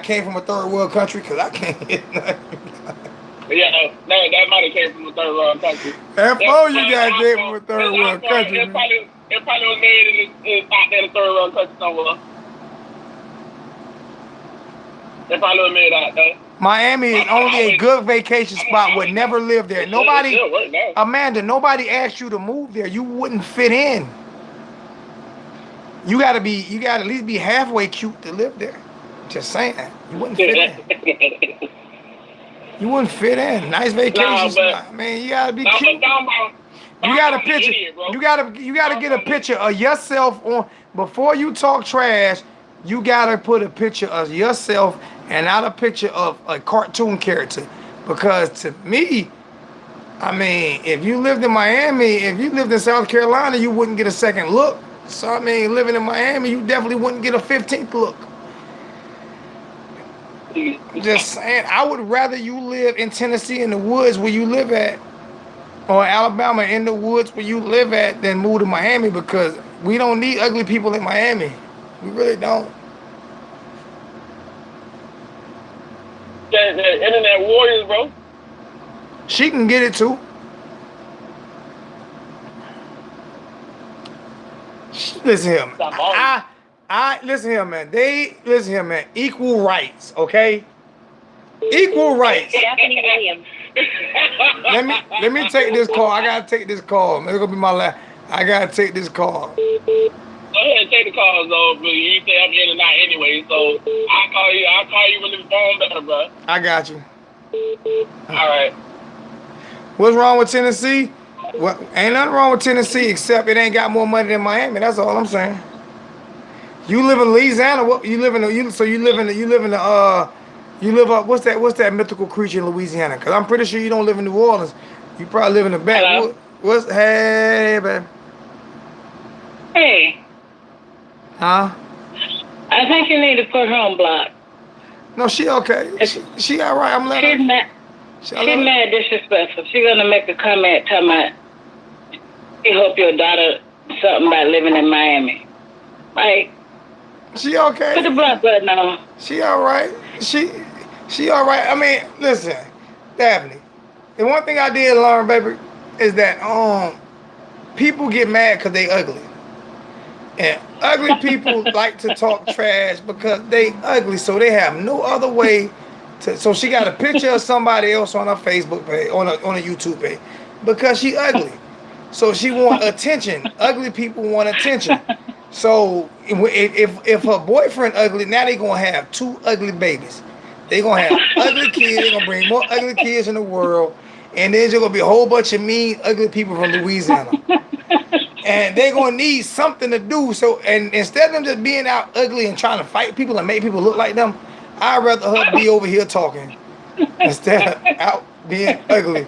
came from a third world country, because I can't hit nothing. Yeah, that might have came from a third world country. That phone you got came from a third world country. It probably was made out there in a third world country somewhere. It probably was made out there. Miami is only a good vacation spot. Would never live there. Nobody, Amanda, nobody asked you to move there. You wouldn't fit in. You gotta at least be halfway cute to live there. Just saying. You wouldn't fit in. You wouldn't fit in. Nice vacation spot. Man, you gotta be cute. You got a picture. You gotta get a picture of yourself on before you talk trash. You gotta put a picture of yourself and not a picture of a cartoon character. Because to me, I mean, if you lived in Miami, if you lived in South Carolina, you wouldn't get a second look. So I mean, living in Miami, you definitely wouldn't get a 15th look. Just saying, I would rather you live in Tennessee in the woods where you live at, or Alabama in the woods where you live at, than move to Miami, because we don't need ugly people in Miami. We really don't. The internet warriors, bro. She can get it too. Listen here, man. Listen here, man. Listen here, man. Equal rights, okay? Equal rights. Stephanie Williams. Let me take this call. I gotta take this call. It's gonna be my last. I gotta take this call. Go ahead and take the calls though, but you say I'm in and out anyway, so I'll call you when the phone better, bro. I got you. All right. What's wrong with Tennessee? Well, ain't nothing wrong with Tennessee except it ain't got more money than Miami. That's all I'm saying. You live in Louisiana. What you live in? What's that mythical creature in Louisiana? Because I'm pretty sure you don't live in New Orleans. You probably live in the back. Hey, babe. Hey. Huh? I think you need to put her on block. No, she okay. She all right. I'm letting her. She's mad disrespectful. She's gonna make a comment talking about she hope your daughter something about living in Miami. Like, she okay. Put the block button on. She all right. She all right. I mean, listen, Daphne. The one thing I did learn, baby, is that people get mad because they ugly. And ugly people like to talk trash because they ugly, so they have no other way to. So she got a picture of somebody else on her Facebook page, on a YouTube page, because she ugly. So she want attention. Ugly people want attention. So if her boyfriend ugly, now they gonna have 2 ugly babies. They gonna have ugly kids. They gonna bring more ugly kids in the world, and then there's gonna be a whole bunch of mean, ugly people from Louisiana. And they're gonna need something to do. So, and instead of them just being out ugly and trying to fight people and make people look like them, I'd rather her be over here talking instead of out being ugly,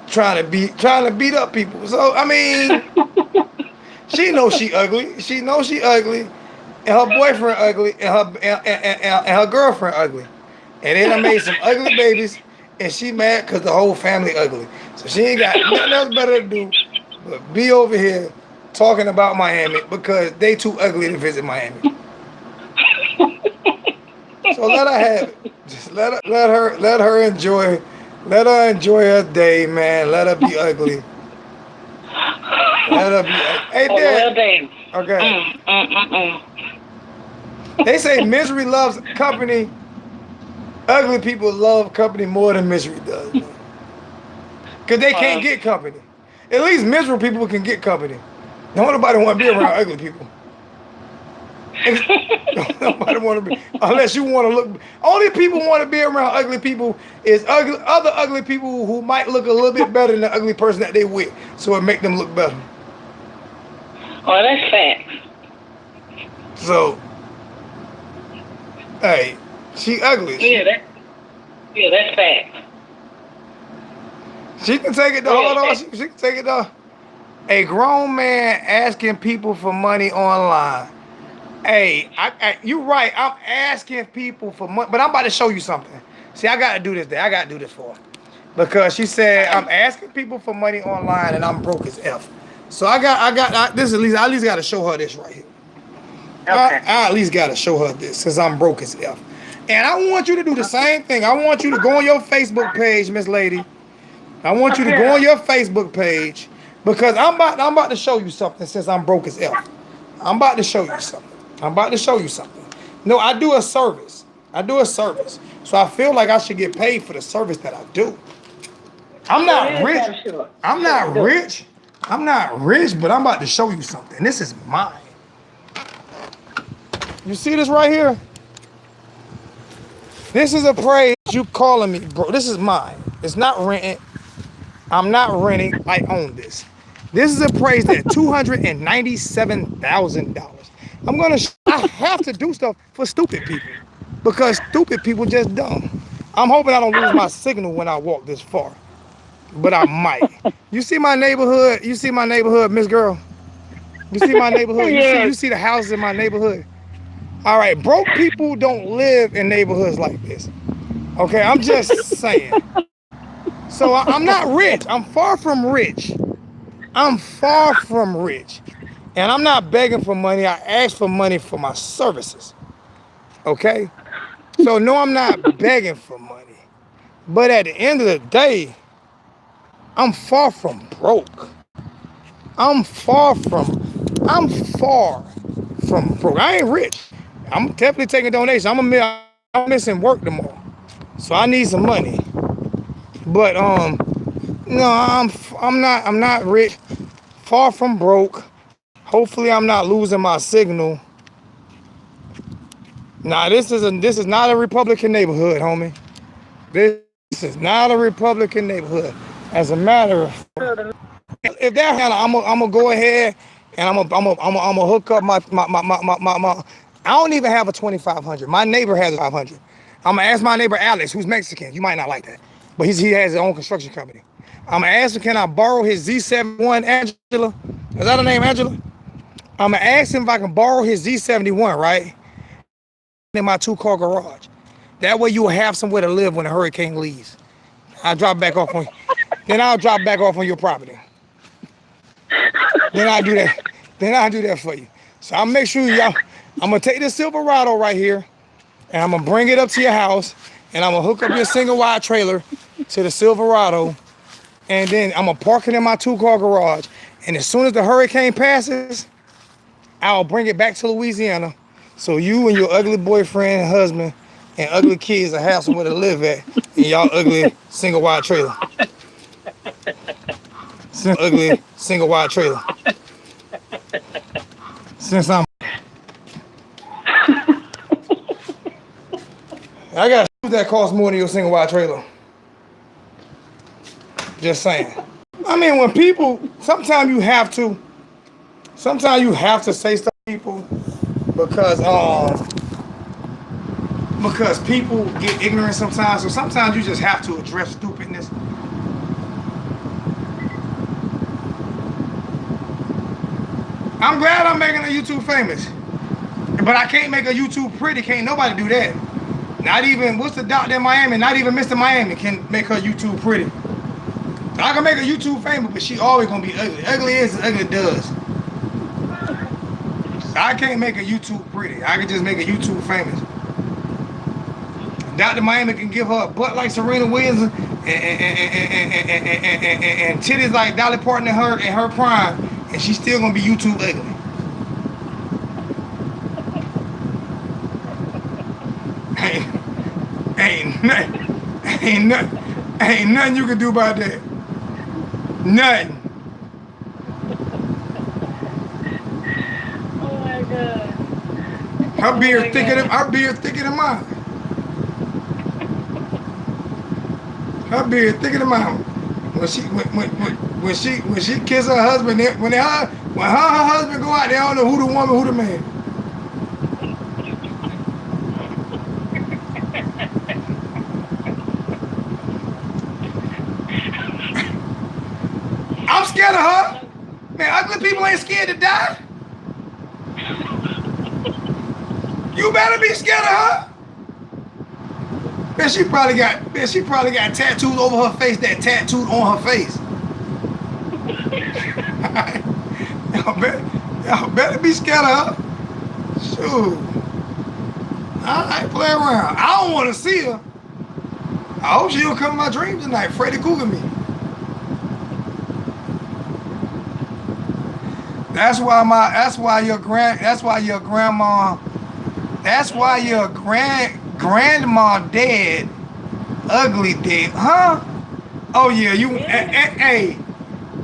trying to beat up people. So I mean, she knows she ugly. She knows she ugly, and her boyfriend ugly, and her girlfriend ugly, and they done made some ugly babies, and she mad because the whole family ugly. So she ain't got nothing else better to do but be over here talking about Miami because they too ugly to visit Miami. So let her have it. Just let her enjoy her day, man. Let her be ugly. Let her be ugly. Hey, Dad. Okay. They say misery loves company. Ugly people love company more than misery does. Because they can't get company. At least miserable people can get company. Nobody want to be around ugly people. Nobody want to be, unless you want to look. Only people want to be around ugly people is other ugly people who might look a little bit better than the ugly person that they with, so it make them look better. Oh, that's facts. So, hey, she ugly. Yeah, that's facts. She can take it though. Hold on, she can take it though. A grown man asking people for money online. Hey, you right. I'm asking people for money, but I'm about to show you something. See, I got to do this. I got to do this for her. Because she said, I'm asking people for money online and I'm broke as F. So I at least got to show her this right here. Okay. I at least got to show her this since I'm broke as F. And I want you to do the same thing. I want you to go on your Facebook page, Miss Lady. I want you to go on your Facebook page because I'm about to show you something since I'm broke as F. I'm about to show you something. No, I do a service. So I feel like I should get paid for the service that I do. I'm not rich. But I'm about to show you something. This is mine. You see this right here? This is a praise you calling me, bro. This is mine. It's not renting. I'm not renting. I own this. This is a praise at $297,000. I have to do stuff for stupid people because stupid people just dumb. I'm hoping I don't lose my signal when I walk this far, but I might. You see my neighborhood? Miss Girl? You see my neighborhood? You see the houses in my neighborhood? All right, broke people don't live in neighborhoods like this. Okay, I'm just saying. So I'm not rich. I'm far from rich. And I'm not begging for money. I ask for money for my services. Okay? So no, I'm not begging for money. But at the end of the day, I'm far from broke. I'm far from broke. I ain't rich. I'm definitely taking donations. I'm missing work tomorrow. So I need some money. But no, I'm not rich. Far from broke. Hopefully I'm not losing my signal. Now this is not a Republican neighborhood, homie. This is not a Republican neighborhood. As a matter of fact, if that happens, I'm gonna go ahead and I'm gonna hook up my I don't even have a 2500. My neighbor has a 500. I'm gonna ask my neighbor Alex, who's Mexican. You might not like that, but he has his own construction company. I'm gonna ask him, can I borrow his Z71 Angela? Is that her name, Angela? I'm gonna ask him if I can borrow his Z71, right? In my 2-car garage. That way you will have somewhere to live when the hurricane leaves. I'll drop back off on your property. Then I'll do that for you. So I'll make sure I'm gonna take this Silverado right here and I'm gonna bring it up to your house and I'm gonna hook up your single wide trailer to the Silverado and then I'm gonna park it in my 2-car garage. And as soon as the hurricane passes, I'll bring it back to Louisiana so you and your ugly boyfriend and husband and ugly kids will have somewhere to live at in y'all ugly single wide trailer. Ugly single wide trailer. Since I got shoes that cost more than your single wide trailer. Just saying. I mean, when people, sometimes you have to say stuff to people because people get ignorant sometimes. So sometimes you just have to address stupidness. I'm glad I'm making a YouTube famous, but I can't make a YouTube pretty. Can't nobody do that. Not even, what's the doctor in Miami? Not even Mr. Miami can make her YouTube pretty. I can make a YouTube famous, but she always gonna be ugly. Ugly is as ugly does. I can't make a YouTube pretty. I can just make a YouTube famous. Dr. Miami can give her a butt like Serena Williams and titties like Dolly Parton in her prime, and she's still gonna be YouTube ugly. Ain't nothing you can do about that. Nothing. Oh my God. Her beard thicker than mine. Her beard thicker than mine. When she kiss her husband, when her husband go out, they don't know who the woman, who the man. I'm scared of her. Man, ugly people ain't scared to die. You better be scared of her. Man, she probably got tattoos over her face that tattooed on her face. Y'all better be scared of her. Shoot. I ain't play around. I don't want to see her. I hope she'll come in my dreams tonight. Freddy Cougar me. That's why your grandma dead, ugly dead, huh? Oh yeah,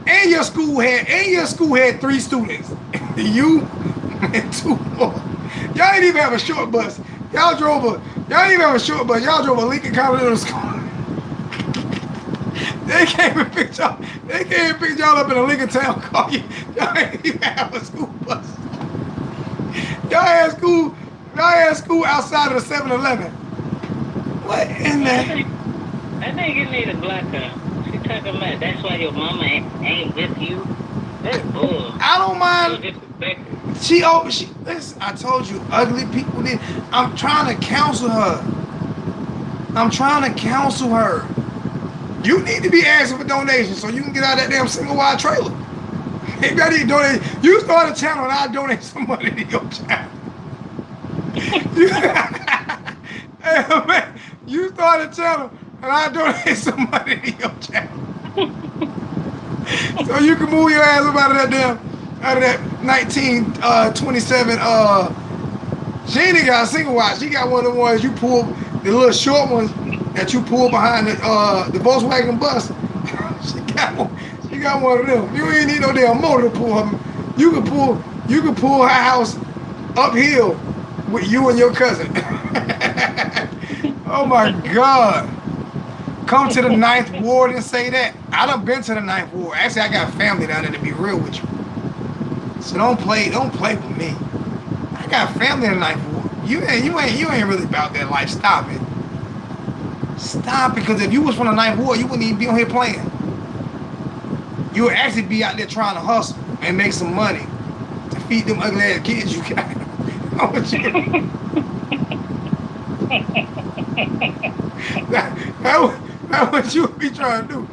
and your school had 3 students. You and 2 more. Y'all didn't even have a short bus. Y'all didn't even have a short bus. Y'all drove a Lincoln Continental School. They came and picked y'all up in a Lincoln Town car. Y'all didn't even have a school bus. Y'all had school outside of the 7-Eleven. What in that? I think you need a block her. She talking about that's why your mama ain't with you. That's bull. I don't mind. So disrespectful. Listen, I told you, ugly people need. I'm trying to counsel her. You need to be asking for donations so you can get out of that damn single wide trailer. If you need donate, you start a channel and I'll donate some money to your channel. You start a channel and I'll donate some money to your channel. So you can move your ass up out of that 1927 she ain't got a single wide. She got one of the ones you pull, the little short ones that you pull behind the Volkswagen bus. She got one of them. You ain't need no damn motor to pull her. You can pull her house uphill with you and your cousin. Oh my God. Come to the 9th Ward and say that. I done been to the 9th Ward. Actually, I got family down there, to be real with you. So don't play with me. I got family in the 9th Ward. You ain't really about that life. Stop it. Stop it, because if you was from the 9th Ward, you wouldn't even be on here playing. You would actually be out there trying to hustle and make some money to feed them ugly ass kids you got. That's what you would be trying to do.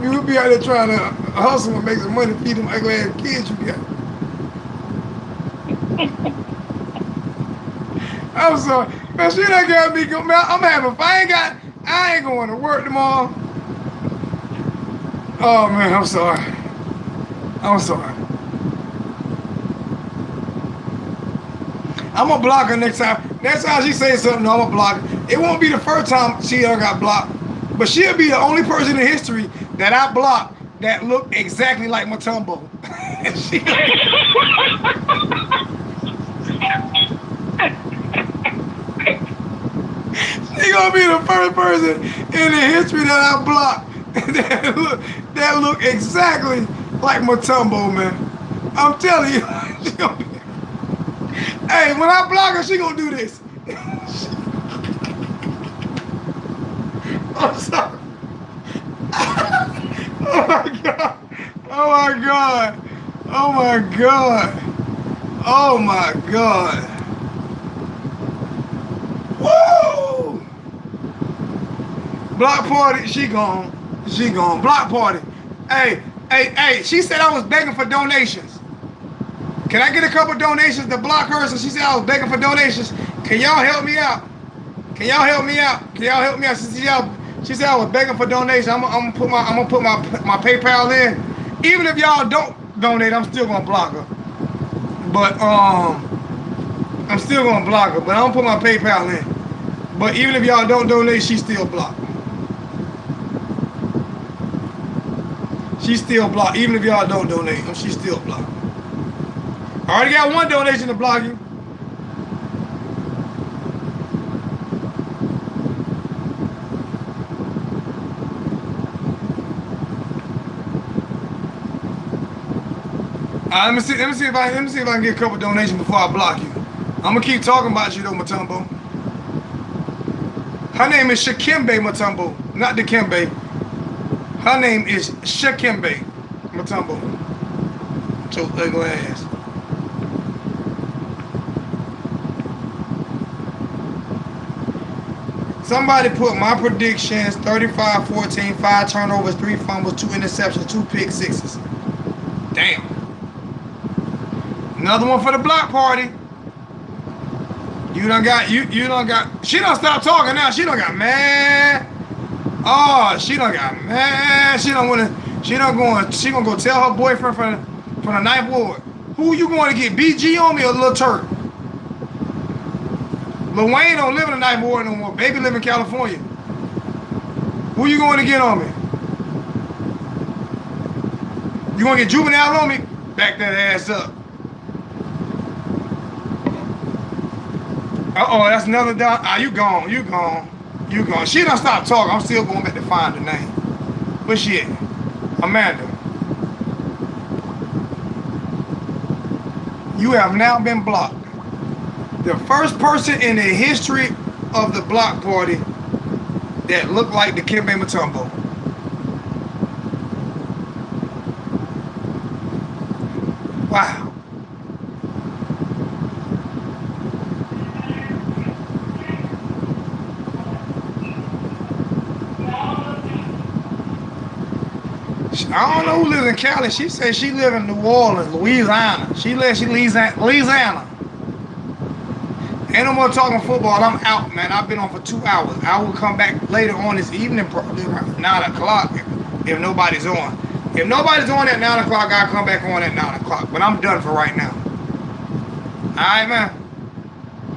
You would be out there trying to hustle and make some money to feed them ugly ass kids you got. I'm sorry. Man, she done got me go. Man, I'm having fun. I ain't going to work tomorrow. Oh man, I'm sorry. I'm gonna block her next time. Next time she says something, I'm gonna block her. It won't be the first time she ever got blocked, but she'll be the only person in history that I blocked that looked exactly like Matumbo. She gonna be the first person in the history that I blocked that look exactly like Matumbo, man. I'm telling you. She gonna be, hey, when I block her, she gonna do this. I'm sorry. Oh my God. Oh my God. Oh my God. Oh my God. Woo! Block party, she gone. She gone. Block party. Hey, she said I was begging for donations. Can I get a couple donations to block her? So she said I was begging for donations. Can y'all help me out? Can y'all help me out? Can y'all help me out? She said I was begging for donations. I'm gonna put my PayPal in. Even if y'all don't donate, I'm still gonna block her. But I'm still gonna block her. But I'm gonna put my PayPal in. But even if y'all don't donate, she's still blocked. She's still blocked. Even if y'all don't donate, she's still blocked. I already got one donation to block you. Let me see if I can get a couple donations before I block you. I'm gonna keep talking about you though, Matumbo. Her name is Shakimbe Matumbo, not Dikembe. Her name is Shakimbe Matumbo. So ugly ass. Somebody put my predictions: 35-14, 5 turnovers, 3 fumbles, 2 interceptions, 2 pick sixes. Damn. Another one for the block party. You done got. She done stopped talking now. She done got mad. Oh, she done got mad. She gonna go tell her boyfriend from the ninth ward. Who you going to get? BG on me or Lil Turk? Lil Wayne don't live in the ninth ward no more. Baby live in California. Who you going to get on me? You gonna get Juvenile on me? Back that ass up. Uh-oh, that's another down. Ah, you gone. She done stopped talking. I'm still going back to find the name. But shit, Amanda, you have now been blocked. The first person in the history of the block party that looked like the Dikembe Mutombo. Wow. I don't know who lives in Cali. She said she lives in New Orleans, Louisiana. She Louisiana. Ain't no more talking football. I'm out, man. I've been on for 2 hours. I will come back later on this evening, probably around 9 o'clock, if nobody's on. If nobody's on at 9 o'clock, I'll come back on at 9 o'clock. But I'm done for right now. All right, man?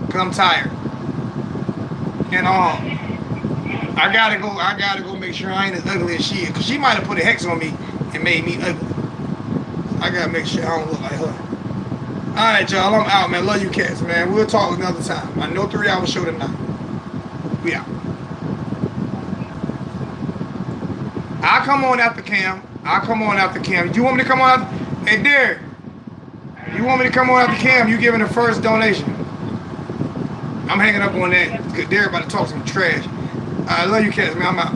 Because I'm tired. And I gotta go make sure I ain't as ugly as she is. Because she might have put a hex on me and made me ugly. I gotta make sure I don't look like her. Alright, y'all, I'm out, man. Love you cats, man. We'll talk another time. I know 3 hour show tonight. We out. I'll come on after Cam. You want me to come on after? Hey, Derek. You want me to come on after Cam? You giving the first donation. I'm hanging up on that. Derek about to talk some trash. I love you cats, man. I'm out.